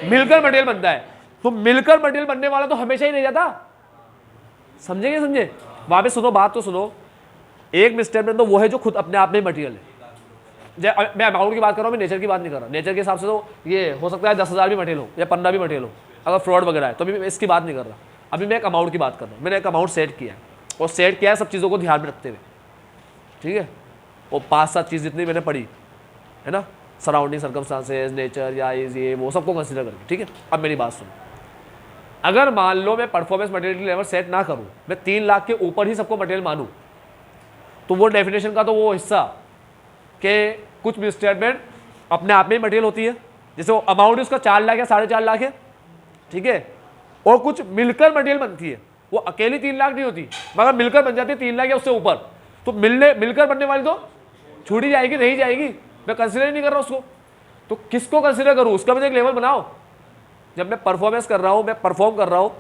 मिलकर मटेरियल बनता है। तो मिलकर मटेरियल बनने वाला तो हमेशा ही रह जाता। समझेंगे? समझे? वहां पे सुनो, बात तो सुनो। एक मिसस्टेटमेंट तो वो है जो खुद अपने आप में मटेरियल है। मैं अमाउंट की बात कर रहा हूँ, मैं नेचर की बात नहीं कर रहा। नेचर के हिसाब से तो ये हो सकता है 10,000 भी मटेरियल हो या 15 भी मटेरियल हो, अगर फ्रॉड वगैरह है, तो अभी मैं इसकी बात नहीं कर रहा। अभी मैं एक अमाउंट की बात कर रहा हूँ। मैंने एक अमाउंट सेट किया है और सेट किया है सब चीज़ों को ध्यान में रखते हुए, ठीक है। वो 5-7 चीज़ जितनी मैंने पढ़ी है ना, सराउंडिंग सर्कमस्टांसेस, नेचर या ये वो सबको कंसिडर करके, ठीक है। अब मेरी बात सुनो, अगर मान लो मैं परफॉर्मेंस मटेरियल लेवल सेट ना करूँ, मैं 3 लाख के ऊपर ही सबको मटेरियल मानूँ, तो वो डेफिनेशन का तो वो हिस्सा कि कुछ मिसस्टेटमेंट अपने आप में ही मटेरियल होती है, जैसे वो अमाउंट उसका 4 लाख या 4.5 लाख है, ठीक है, और कुछ मिलकर मटेरियल बनती है, वो अकेली 3 लाख नहीं होती, मगर मिलकर बन जाती है 3 लाख या उससे ऊपर। तो मिलकर बनने वाली तो छूटी जाएगी, नहीं जाएगी, मैं कंसिडर ही नहीं कर रहा उसको। तो किसको कंसिडर करूँ? उसका मुझे एक लेवल बनाओ। जब मैं परफॉर्मेंस कर रहा हूँ, मैं परफॉर्म कर रहा हूँ,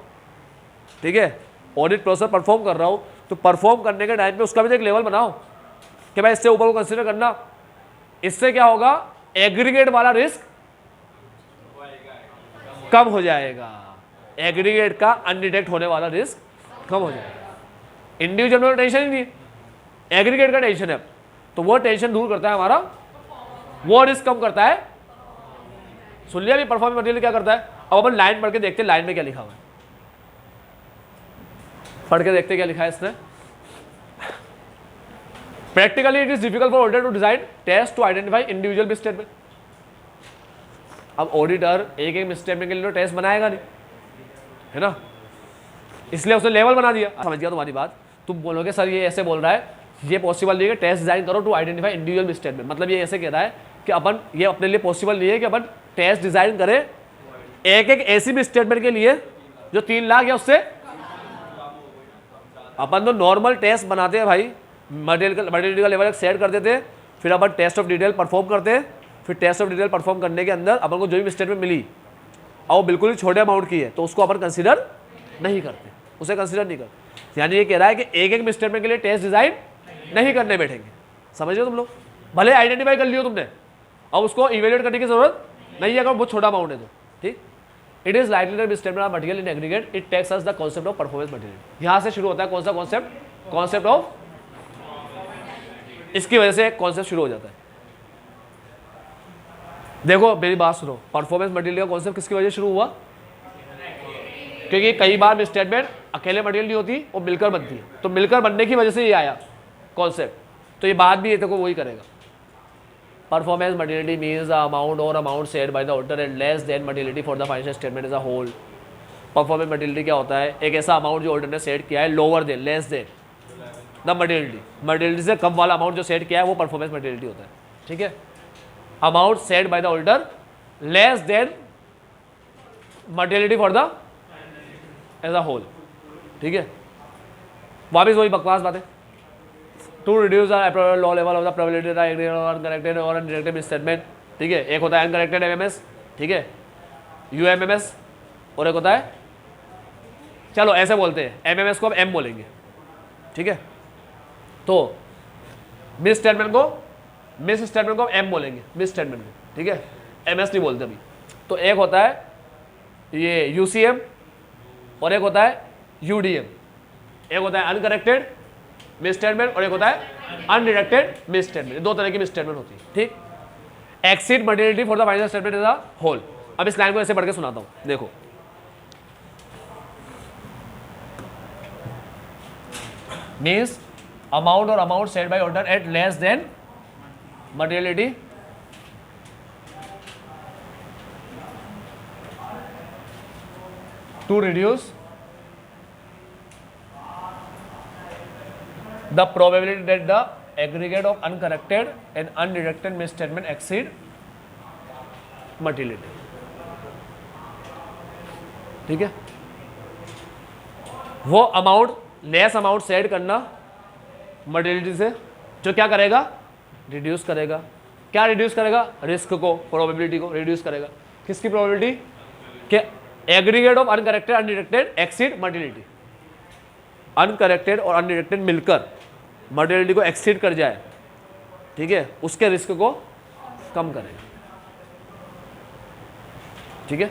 ठीक है, ऑडिट प्रोसेस परफॉर्म कर रहा हूँ, तो परफॉर्म करने के टाइम पे उसका भी एक लेवल बनाओ कि भाई इससे ऊपर को कंसिडर करना। इससे क्या होगा? एग्रीगेट वाला रिस्क कम हो जाएगा, एग्रीगेट का अनडिटेक्ट होने वाला रिस्क कम हो जाएगा। इंडिविजुअल में टेंशन ही नहीं, एग्रीगेट का टेंशन है, तो वो टेंशन दूर करता है हमारा, वो रिस्क कम करता है। सुन लिया भी परफॉर्मेंस मटेरियल क्या करता है? अब अपन लाइन पढ़ के देखते हैं, लाइन में क्या लिखा हुआ है, पढ़ के देखते क्या लिखा है इसने। Practically, it is difficult for auditor to design tests to identify individual misstatement. अब ऑडिटर एक एक मिसस्टेटमेंट के लिए तो टेस्ट बनाएगा नहीं, है ना, इसलिए उसने लेवल बना दिया। समझ गया तुम्हारी बात? तुम बोलोगे सर ये ऐसे बोल रहा है, ये पॉसिबल नहीं है कि टेस्ट डिजाइन करो टू आइडेंटिफाई इंडिविजुअल मिसस्टेटमेंट। मतलब ये ऐसे कह रहा है कि अपन ये अपने लिए पॉसिबल नहीं है कि अपन टेस्ट डिजाइन करें एक एक ऐसी मिसस्टेटमेंट के लिए जो 3 लाख या उससे। अपन तो नॉर्मल टेस्ट बनाते हैं भाई, मटेरियल का लेवल सेट कर देते हैं, फिर अपन टेस्ट ऑफ डिटेल परफॉर्म करते हैं, फिर टेस्ट ऑफ डिटेल परफॉर्म करने के अंदर अपन को जो भी मिसस्टेटमेंट मिली और वो बिल्कुल ही छोटे अमाउंट की है तो उसको अपन कंसीडर नहीं करते, उसे कंसीडर नहीं करते। यानी ये कह रहा है कि एक एक मिसस्टेटमेंट के लिए टेस्ट डिजाइन नहीं करने बैठेंगे। समझ लो तुम लोग, भले आइडेंटिफाई कर लियो तुमने, अब उसको इवेल्युएट करने की जरूरत नहीं है अगर बहुत छोटा अमाउंट है तो, ठीक। It is likely that misstatement of material in aggregate it takes us the concept of performance material. यहाँ से शुरू होता है कौन सा कॉन्सेप्ट? कॉन्सेप्ट ऑफ इसकी वजह से एक कॉन्सेप्ट शुरू हो जाता है। देखो मेरी बात सुनो, परफॉर्मेंस मटेरियल का कॉन्सेप्ट किसकी वजह से शुरू हुआ? क्योंकि कई बार मिसस्टेटमेंट अकेले मटेरियल नहीं होती, वो मिलकर बनती है, तो मिलकर बनने की वजह से ये आया कॉन्सेप्ट। तो ये बात भी ये देखो वही करेगा। Performance materiality means the amount और amount set by the auditor and less than materiality for the financial statement as a whole. Performance materiality क्या होता है? एक ऐसा अमाउंट जो ऑडिटर ने सेट किया है lower than, less than the materiality, materiality से कम वाला अमाउंट जो सेट किया है वो परफॉर्मेंस मटेरियलिटी होता है। ठीक है, amount set by the auditor less than materiality for the as a whole. ठीक है, वापिस वही बकवास बात है। To reduce the low level of the probability uncorrected और अनडिरेक्टेड स्टेटमेंट। ठीक है, एक होता है अनकरेक्टेड एमएमएस, ठीक है, यूएमएमएस, और एक होता है, चलो ऐसे बोलते हैं, एमएमएस को अब एम बोलेंगे। ठीक है, तो मिस स्टेटमेंट को एम बोलेंगे, मिस स्टेटमेंट को। ठीक है, एमएस नहीं बोलते अभी। तो एक होता है ये यूसीएम और एक होता है यूडीएम। एक होता है अनकरेक्टेड मिस स्टेटमेंट और एक होता है अनडिरेक्टेड मिस स्टेटमेंट। दो तरह की मिस स्टेटमेंट होती है। ठीक, exceed materiality for the financial statement as a whole. अब इस लाइन को ऐसे पढ़ के सुनाता हूं, देखो। मीन्स अमाउंट और amount set by order at less than materiality to reduce the probability that the aggregate of uncorrected and undirected misstatement exceed materiality। ठीक है, वो अमाउंट लेस अमाउंट सेट करना मटेरियलिटी से, जो क्या करेगा? रिड्यूस करेगा। क्या रिड्यूस करेगा? रिस्क को, प्रोबेबिलिटी को रिड्यूस करेगा। किसकी प्रोबेबिलिटी? कि aggregate of uncorrected undetected exceed materiality. Uncorrected और अनडिरेक्टेड मिलकर मटेरियलिटी को एक्सीड कर जाए, ठीक है, उसके रिस्क को कम करेगा। ठीक है,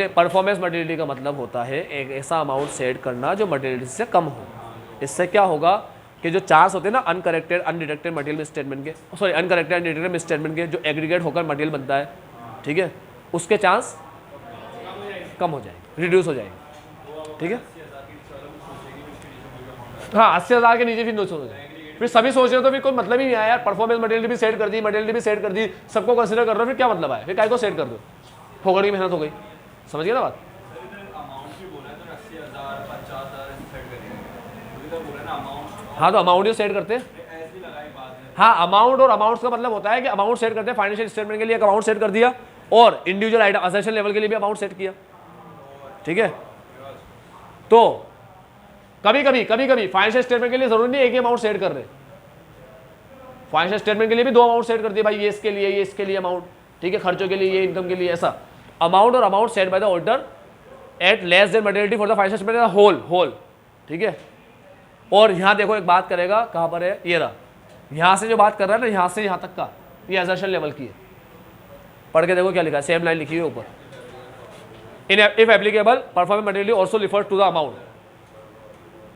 परफॉर्मेंस मटेरियलिटी का मतलब होता है एक ऐसा अमाउंट सेट करना जो मटेरियलिटी से कम हो। इससे क्या होगा कि जो चांस होते हैं ना अनकरेक्टेड अनडिरेक्टेड मटेरियल स्टेटमेंट के, सॉरी अनकरेक्टेड अनडिरेक्टेड स्टेटमेंट के, जो एग्रीगेट होकर मटेरियल बनता है, ठीक है, उसके चांस कम हो जाएंगे, रिड्यूस हो जाएंगे। ठीक है, हाँ 80,000 के नीचे फिर नो हो जाए। फिर सभी सोच रहे हो तो फिर कोई मतलब ही नहीं आया यार। परफॉर्मेंस मटेरियल भी सेट कर दी, मटेरियल भी सेट कर दी, सबको कंसीडर कर रहे हो, फिर क्या मतलब आया? फिर काय को सेट कर दो, फोकट की मेहनत हो गई। समझ गए ना बात? हाँ, तो अमाउंट ही सेट करते हैं। हाँ, अमाउंट और अमाउंट का मतलब होता है कि अमाउंट सेट करते हैं, फाइनेंशियल स्टेटमेंट के लिए एक अमाउंट सेट कर दिया और इंडिविजुअल आइटम असेशन लेवल के लिए भी अमाउंट सेट किया। ठीक है, तो कभी कभी फाइनेंशियल स्टेटमेंट के लिए जरूरी नहीं एक ही अमाउंट सेट कर रहे, फाइनेंशियल स्टेटमेंट के लिए भी दो अमाउंट सेट कर दिए भाई, ये इसके लिए अमाउंट, ठीक है, खर्चों के लिए, ये इनकम के लिए, ऐसा अमाउंट और amount set by the auditor at less than materiality for the financial statement whole. ठीक है, और यहां देखो एक बात करेगा, कहां पर है? ये रहा, यहां से जो बात कर रहा है ना, यहां से यहां तक का, ये असर्शन लेवल की है। पढ़ के देखो क्या लिखा है, सेम लाइन लिखी हुई है ऊपर। If applicable performance materiality also refer to the amount.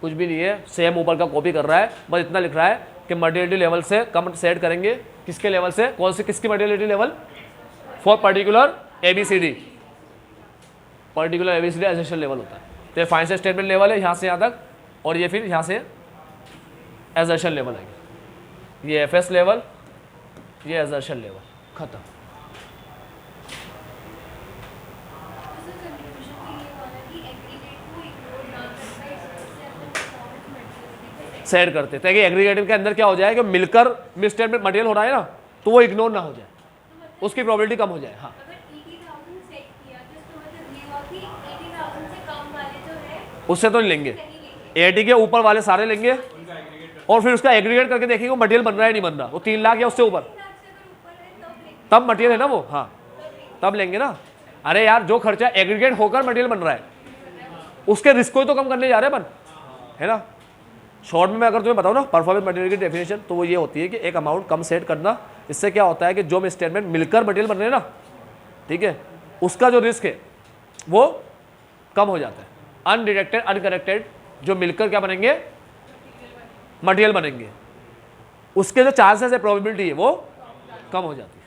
कुछ भी नहीं है, सेम ऊपर का कॉपी कर रहा है, बस इतना लिख रहा है कि मटेरियलिटी लेवल से कम सेट करेंगे। किसके लेवल से? कौन सी, किसकी materiality level? For particular ABCD, particular ABCD assertion level होता है। तो ये फाइनेंशियल स्टेटमेंट लेवल है यहाँ से यहाँ तक, और ये फिर यहाँ से एसेशन लेवल है। ये एफएस लेवल, ये एसेशन लेवल, खत्म। सेट करते थे कि एग्रीगेटिव के अंदर क्या हो जाए कि मिलकर मिस स्टेटमेंट मटेरियल हो रहा है ना, तो वो इग्नोर ना हो जाए, उसकी प्रोबेबिलिटी कम हो जाए। हाँ, उससे तो नहीं लेंगे, 80 के ऊपर वाले सारे लेंगे और फिर उसका एग्रीगेट करके देखेंगे वो मटेरियल बन रहा है नहीं बन रहा, वो 3 लाख या उससे ऊपर, तब मटेरियल है ना वो, हाँ तब लेंगे ना। अरे यार, जो खर्चा एग्रीगेट होकर मटेरियल बन रहा है उसके रिस्क को ही तो कम करने जा रहे हैं अपन, है ना। शॉर्ट में मैं अगर तुम्हें बताऊँ ना परफॉर्मेंस मटेरियल की डेफिनेशन, तो वो ये होती है कि एक अमाउंट कम सेट करना, इससे क्या होता है कि जो स्टेटमेंट मिलकर मटेरियल बन रहे हैं ना, ठीक है, उसका जो रिस्क है वो कम हो जाता है। अनडिरेक्टेड अनकरेक्टेड जो मिलकर क्या बनेंगे? मटेरियल बनेंगे, उसके जो चांसेस है, प्रोबेबिलिटी है, वो कम हो जाती है।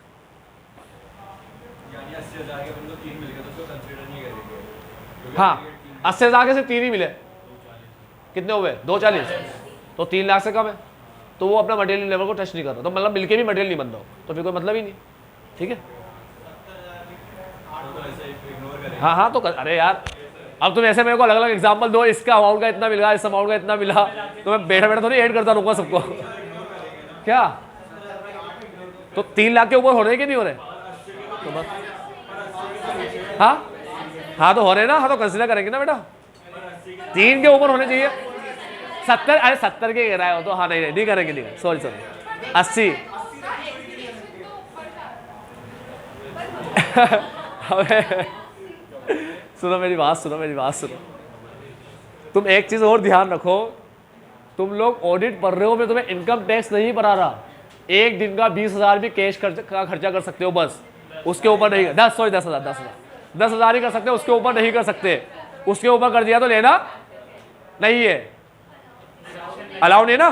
हाँ, 80,000 के सिर्फ 3 ही मिले, कितने हुए? 240, तो 3 लाख से कम है, तो वो अपना मटेरियल लेवल को टच नहीं कर रहा, तो मतलब मिलके भी मटेरियल नहीं बन रहा, तो फिर कोई मतलब ही नहीं। ठीक है, हाँ हाँ, तो अरे यार अब तुम ऐसे मेरे को अलग अलग एग्जांपल दो, इसका अमाउंट का इतना मिला, इस अमाउंट का इतना मिला, तो मैं बैठा बैठा तो नहीं ऐड करता रहूंगा सबको क्या? तो 3 लाख के ऊपर हो रहे कि नहीं हो रहे? तो बस हाँ हाँ, तो हो रहे ना, हाँ तो कंसिडर करेंगे ना बेटा, 3 के ऊपर होने चाहिए। 70, अरे 70 के कह रहा है तो हाँ, नहीं करेंगे, नहीं, सॉरी 80 सुनो मेरी बात सुनो। तुम एक चीज और ध्यान रखो, तुम लोग ऑडिट पढ़ रहे हो, मैं तुम्हें इनकम टैक्स नहीं पढ़ा रहा। एक दिन का 20,000 भी कैश का खर्चा कर सकते हो बस, उसके ऊपर नहीं। 10,000 ही कर सकते हो, उसके ऊपर नहीं कर सकते। उसके ऊपर कर दिया तो लेना नहीं है, अलाउ नहीं ना।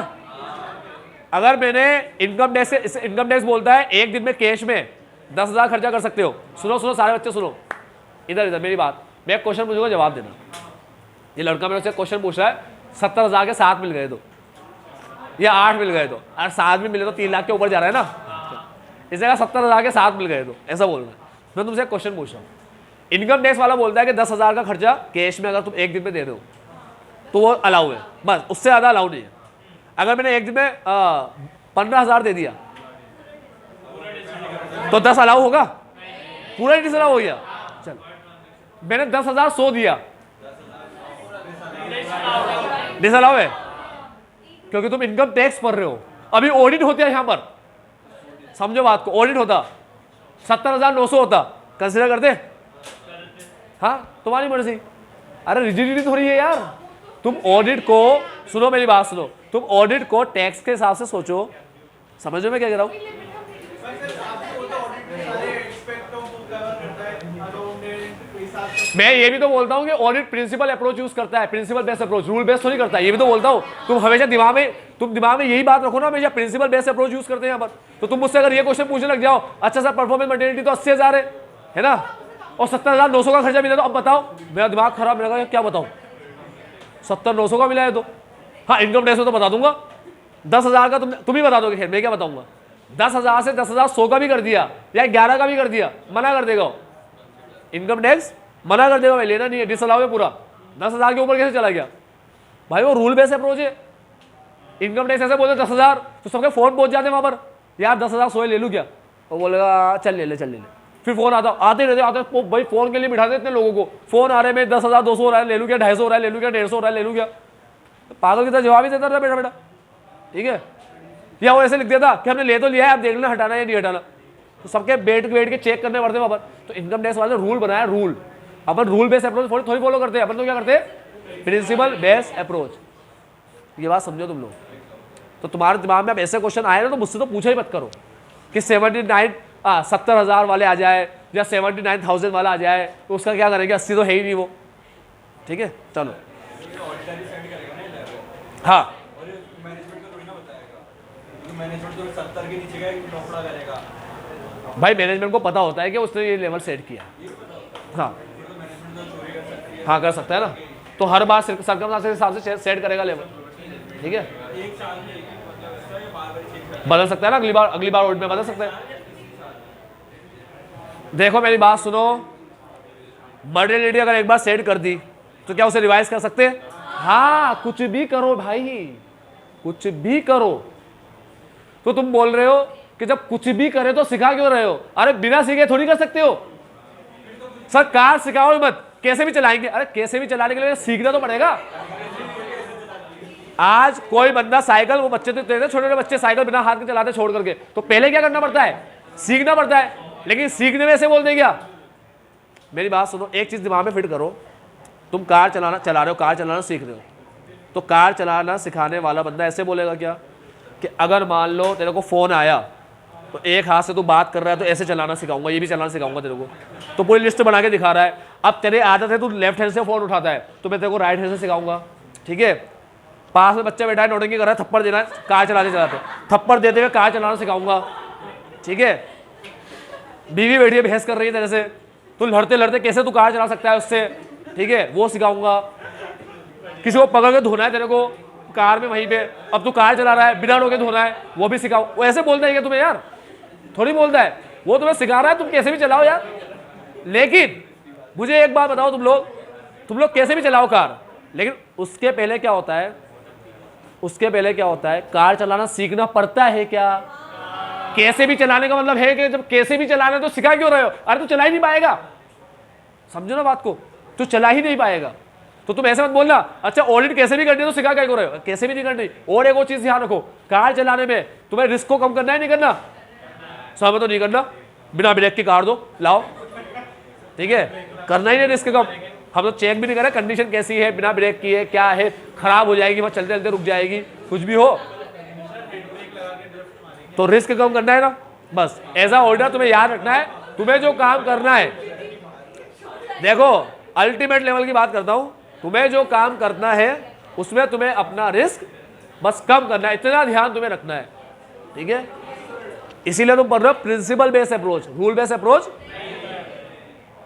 अगर मैंने इनकम टैक्स बोलता है एक दिन में कैश में 10,000 खर्चा कर सकते हो। सुनो सारे बच्चे सुनो, इधर मेरी बात, मैं एक क्वेश्चन पूछूंगा, जवाब देना। ये लड़का मेरे से क्वेश्चन पूछ रहा है, 70,000 के 7 मिल गए तो, या 8 मिल गए तो, और 7 भी मिले तो 3 लाख के ऊपर जा रहा है ना। इस जगह 70,000 के 7 मिल गए तो, ऐसा बोलना है। मैं तुमसे एक क्वेश्चन पूछ रहा हूँ, इनकम टैक्स वाला बोलता है कि 10,000 का खर्चा कैश में अगर तुम एक दिन में दे रहे हो तो वो अलाउ है, बस, उससे ज़्यादा अलाउ नहीं है। अगर मैंने एक दिन में 15,000 दे दिया तो 10 अलाउ होगा? पूरा ही डिसअलाउ हो गया। चल, मैंने 10,000 100 दिया, डिसअलाउ है, क्योंकि तुम इनकम टैक्स पढ़ रहे हो। अभी ऑडिट होता है यहां पर, समझो बात को, ऑडिट होता 70,900 होता, कंसिडर करते? हाँ, तुम्हारी मर्जी। अरे रिजिडिटी थोड़ी है यार, तुम ऑडिट को, सुनो मेरी बात सुनो, तुम ऑडिट को टैक्स के हिसाब से सोचो। समझो मैं क्या कह रहा हूं? मैं ये भी तो बोलता हूं कि ऑडिट प्रिंसिपल अप्रोच यूज करता है, principle based approach, rule based थोड़ी करता है। ये भी तो बोलता हूं, तुम हमेशा दिमाग में यही बात रखो ना, हमेशा प्रिंसिपल बेस्ड अप्रोच यूज करते हैं यहाँ पर। तो तुम मुझसे अगर ये क्वेश्चन पूछने लग जाओ, अच्छा सर परफॉर्मेंस मटेरियलिटी तो 80,000 है ना, और 70,900 का खर्चा मिला, तो अब बताओ, मेरा दिमाग खराब लगा, क्या बताऊं? 70,900 का मिला है तो हाँ, इनकम टैक्स में तो बता दूंगा। 10,000 का तुम ही बता दोगे, खैर मैं क्या बताऊंगा। 10,000 से 10,100 का भी कर दिया, या 11 का भी कर दिया, मना कर देगा इनकम टैक्स, मना कर देगा, भाई लेना नहीं है, डिसअलाउ है पूरा। 10,000 के ऊपर कैसे चला गया भाई? वो रूल बेस्ड अप्रोच है। इनकम टैक्स ऐसे बोलते 10,000, तो सबके फोन पहुंच जाते हैं वहां पर, यार 10,000 सोए ले लूँ क्या? वो बोलेगा चल ले ले। फिर फोन आते रहते भाई, फोन के लिए बिठा देते लोगों को, फोन आ रहे में 10,200 हो रहा है, ले लूँ क्या? 250 हो रहा है, ले लूँ क्या? 150 हो रहा है, ले लूँ क्या? पागल की तरह जवाब ही देता रहा बेटा, ठीक है। या वो ऐसे लिख देता कि हमने ले तो लिया है, आप देख लेना हटाना या नहीं हटाना, तो सबके बैठ के चेक करने पड़ते वहां पर। तो इनकम टैक्स वाले रूल बनाया, रूल। अपन रूल बेस्ड अप्रोच थोड़ी फॉलो करते हैं, अपन तो क्या करते हैं? Principle based approach. ये बात समझो तुम लोग। तो तुम्हारे दिमाग में अब ऐसे क्वेश्चन आए ना, तो मुझसे तो पूछा ही मत करो कि 70,000 वाले आ जाए या 79,000 वाला आ जाए, तो उसका क्या करेंगे? 80 तो है ही नहीं वो, ठीक है। चलो हाँ, भाई मैनेजमेंट को पता होता है कि उसने ये लेवल सेट किया। हाँ कर सकता है ना, तो हर बार सर्कमस्टेंस के हिसाब से सेट करेगा लेवल, ठीक है। बदल सकता है ना, अगली बार ऑडिट में बदल सकता है। देखो मेरी बात सुनो, मटेरियलिटी अगर एक बार सेट कर दी तो क्या उसे रिवाइज कर सकते हैं? हाँ, कुछ भी करो भाई, कुछ भी करो। तो तुम बोल रहे हो कि जब कुछ भी करे तो सिखा क्यों रहे हो? अरे बिना सीखे थोड़ी कर सकते हो सर, कार सिखाओ मत, कैसे भी चलाएंगे। अरे कैसे भी चलाने के लिए सीखना तो पड़ेगा। आज कोई बंदा साइकिल, वो बच्चे तो छोटे छोटे बच्चे साइकिल बिना हाथ के चलाते छोड़ करके, तो पहले क्या करना पड़ता है? सीखना पड़ता है। लेकिन सीखने में ऐसे बोल दे क्या? मेरी बात सुनो, एक चीज दिमाग में फिट करो, तुम कार चला रहे हो, कार चलाना सीख रहे हो, तो कार चलाना सिखाने वाला बंदा ऐसे बोलेगा क्या कि अगर मान लो तेरे को फोन आया तो एक हाथ से तू बात कर रहा है तो ऐसे चलाना सिखाऊंगा, ये भी चलाना सिखाऊंगा तेरे को, तो पूरी लिस्ट बना के दिखा रहा है। अब तेरे आदत है तू लेफ्ट हैंड से फोन उठाता है, तो मैं तेरे को राइट हैंड से सिखाऊंगा, ठीक है। पास में बच्चा बैठा है, नोटिंग कर रहा है, थप्पड़ देना है, कार चलाते चलाते, थप्पड़ देते हुए कार चलाना सिखाऊंगा, ठीक है। बीवी बैठी है, बहस कर रही है तेरे से, तू लड़ते लड़ते कैसे तू कार चला सकता है उससे, ठीक है, वो सिखाऊंगा। किसी को पकड़ के धोना है तेरे को कार में वहीं पे, अब तू कार चला रहा है, बिना रोके धोना है, वो भी सिखाओ। वो ऐसे बोलता है क्या तुम्हें यार? थोड़ी बोलता है, वो तुम्हें सिखा रहा है, तुम कैसे भी चलाओ यार। लेकिन मुझे एक बात बताओ, तुम लोग कैसे भी चलाओ कार, लेकिन उसके पहले क्या होता है? उसके पहले क्या होता है? कार चलाना सीखना पड़ता है क्या? कैसे भी चलाने का मतलब है कि जब कैसे भी चलाना तो सिखा क्यों रहे हो? अरे तू चला ही नहीं पाएगा, समझो ना बात को, तू चला ही नहीं पाएगा। तो तुम ऐसे मत बोलना अच्छा ऑडिट कैसे भी करनी है तो सिखा क्या क्यों रहे हो? कैसे भी नहीं करनी। और एक और चीज ध्यान रखो, कार चलाने में तुम्हें रिस्क को कम करना है, नहीं करना? समय तो नहीं करना, बिना ब्रेक की कार दो लाओ, ठीक है, करना ही नहीं रिस्क कम। हम तो चेक भी नहीं कर रहे कंडीशन कैसी है, बिना ब्रेक की है, क्या है, खराब हो जाएगी, वह चलते चलते रुक जाएगी, कुछ भी हो, तो रिस्क कम करना है ना। बस ऐसा ऑर्डर तुम्हें याद रखना है। तुम्हें जो काम करना है, देखो अल्टीमेट लेवल की बात करता हूं, तुम्हें जो काम करना है उसमें तुम्हें अपना रिस्क बस कम करना है, इतना ध्यान तुम्हें रखना है, ठीक है। इसीलिए तुम पढ़ रहे हो principle based approach, rule based approach,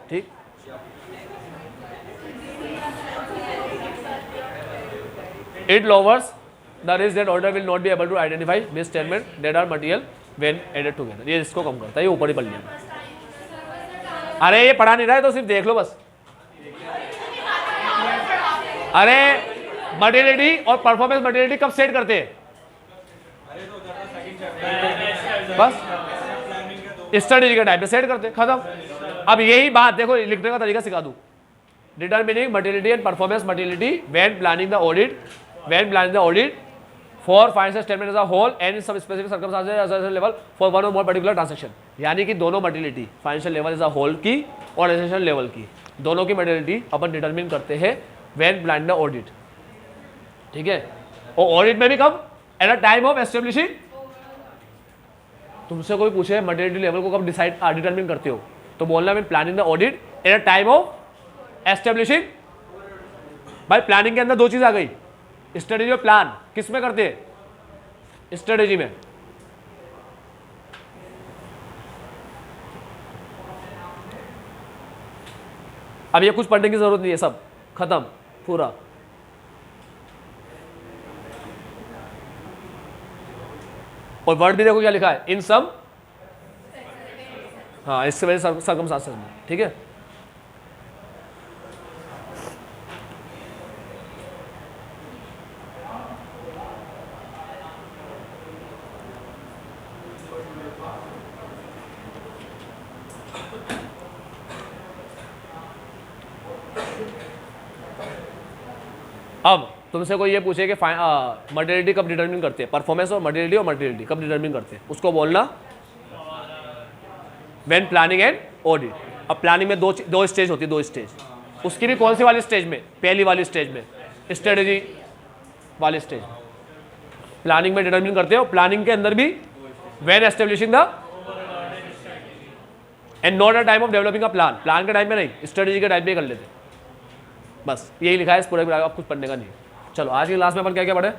ठीक। It lowers the risk that order will not be able to identify misstatement that are material when added together। ये इसको कम करता है, ये ऊपर ही पढ़ लिया। अरे ये पढ़ा नहीं रहा है तो सिर्फ देख लो बस। अरे मटेरियलिटी और परफॉर्मेंस मटेरियलिटी कब सेट करते हैं? बस स्ट्रेटेजी के टाइम पे सेट करते, खत्म। अब यही बात देखो, लिखने का तरीका सिखा दूं। Determining materiality and performance materiality when planning the audit, when planning the audit for financial statement as a whole and in some specific circumstances as a level for one or more particular transaction। यानी कि दोनों materiality financial level as a whole की और organisation level की, दोनों की materiality अपन determine करते हैं when planning the audit, ठीक है। और ऑडिट में भी कब? At a time of establishing. तुमसे कोई पूछे मटेरियलिटी लेवल को कब डिटरमिन करते हो, तो बोलना when planning the audit at a time of establishing. भाई प्लानिंग के अंदर दो चीज आ गई, स्ट्रेटेजी और प्लान। किस में करते हैं? स्ट्रेटेजी में। अब ये कुछ पढ़ने की जरूरत नहीं है, सब खत्म पूरा। और वर्ड भी देखो क्या लिखा है, इन सम, हाँ इससे वजह सर्कमस्टेंसेस में, ठीक है। अब तुमसे कोई ये पूछे कि मटेरियलिटी कब डिटरमिन करते हैं, परफॉर्मेंस और मटेरियलिटी कब डिटरमिन करते हैं, उसको बोलना व्हेन प्लानिंग एंड ऑडिट। अब प्लानिंग में दो स्टेज होती है, दो स्टेज। उसकी भी कौन सी वाली स्टेज में? पहली वाली स्टेज में, स्ट्रेटेजी वाली स्टेज। प्लानिंग में डिटरमिन करते हो, प्लानिंग के अंदर भी when establishing the end not a time of developing a plan. Plan के टाइम में नहीं, स्ट्रेटेजी के टाइम में कर लेते। बस यही लिखा है इस पूरे, आप कुछ पढ़ने का नहीं। चलो आज की क्लास में अपन क्या क्या पढ़े?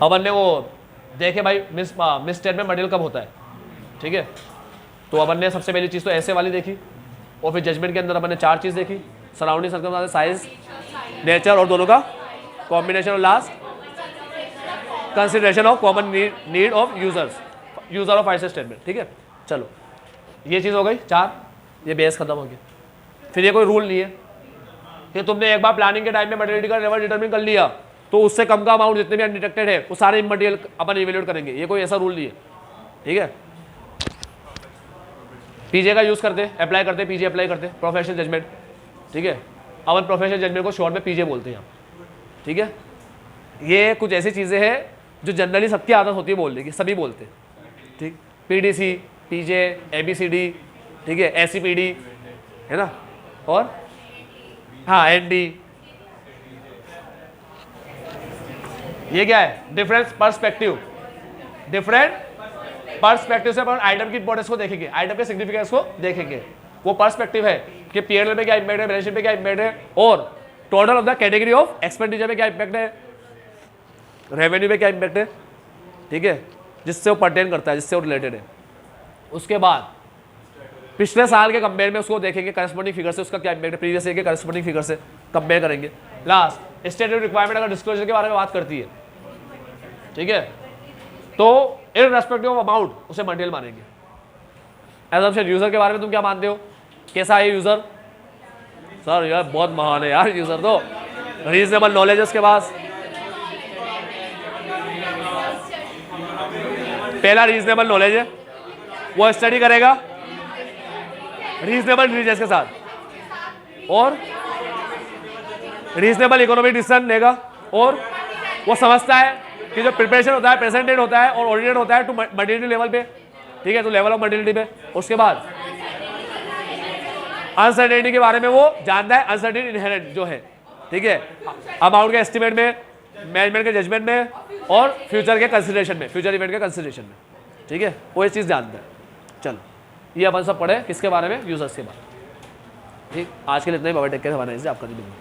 अपन ने वो देखे भाई मिसस्टेटमेंट मटेरियल कब होता है, ठीक है। तो अपन ने सबसे पहली चीज़ तो ऐसे वाली देखी, और फिर जजमेंट के अंदर अपन ने चार चीज़ देखी, सराउंडिंग सर्कमस्टेंसेस, साइज, नेचर और दोनों का कॉम्बिनेशन, और last consideration of common need of user of financial statement, ठीक है। चलो ये चीज़ हो गई चार, ये बेस खत्म हो गया। फिर ये कोई रूल नहीं है कि तुमने एक बार प्लानिंग के टाइम में मटेरियलिटी का लेवल डिटरमिन कर लिया तो उससे कम का अमाउंट जितने भी अनडिटेक्टेड है वो सारे मटेरियल अपन इवेल्यूएट करेंगे, ये कोई ऐसा रूल नहीं है, ठीक है। पीजे का यूज करते, अप्लाई करते, पीजे अप्लाई करते, प्रोफेशनल जजमेंट, ठीक है। अपन प्रोफेशनल जजमेंट को शॉर्ट में पीजे बोलते हैं, ठीक है। ये कुछ ऐसी चीज़ें हैं जो जनरली सबकी आदत होती है बोलने की, सभी बोलते हैं, ठीक। पीडीसी, पीजे, एबीसीडी, ठीक है, एसीपीडी है ना, और हाँ एनडी। ये क्या है? Different perspective. डिफरेंट पर्सपेक्टिव से अपन आइटम की इंपॉर्टेंस को देखेंगे, आइटम के सिग्निफिकेंस को देखेंगे, वो पर्सपेक्टिव है कि P&L में क्या इम्पैक्ट है, बैलेंस शीट में क्या इम्पैक्ट है, और total of the category of expenditure में क्या इम्पैक्ट है, रेवेन्यू में क्या इम्पैक्ट है, ठीक है, जिससे वो पर्टेन करता है, जिससे वो रिलेटेड है। उसके बाद पिछले साल के कंपेयर में उसको देखेंगे करस्पॉन्डिंग फिगर से उसका क्या इम्पैक्ट है, प्रीवियस ईयर के करस्पॉन्डिंग फिगर से कंपेयर करेंगे। लास्ट स्टेटमेंट रिक्वायरमेंट अगर डिस्क्लोजर के बारे में बात करती है, ठीक है, तो इन रेस्पेक्टिव ऑफ अमाउंट उसे मटेरियल मानेंगे। एजम्पशन यूजर के बारे में तुम क्या मानते हो, कैसा है यूजर? सर यार बहुत महान है यार यूजर, तो रीजनेबल नॉलेज है उसके पास। पहला रीजनेबल नॉलेज है, वो स्टडी करेगा रीजनेबल इंटेलिजेंस के साथ और रीजनेबल इकोनॉमिक डिसीजन लेगा, और वो समझता है कि जो प्रिपरेशन होता है प्रेजेंटेड होता है और ऑडिटेड होता है टू मटेरियलिटी लेवल पे, ठीक है, तो लेवल ऑफ मटेरियलिटी पे। उसके बाद अनसर्टेनिटी के बारे में वो जानता है, अनसर्टेनिटी इनहेरेंट जो है, ठीक है, अमाउंट के एस्टिमेट में, मैनेजमेंट के जजमेंट में और फ्यूचर के कंसिडरेशन में, फ्यूचर इवेंट के कंसिडरेशन में, ठीक है, वो ये चीज़ जानता है। चलो ये अपन सब पढ़े किसके बारे में, यूजर्स के बारे में। ठीक, आज के लिए इतना ही। बाबा टेक केयर, हमारे से आपका दिन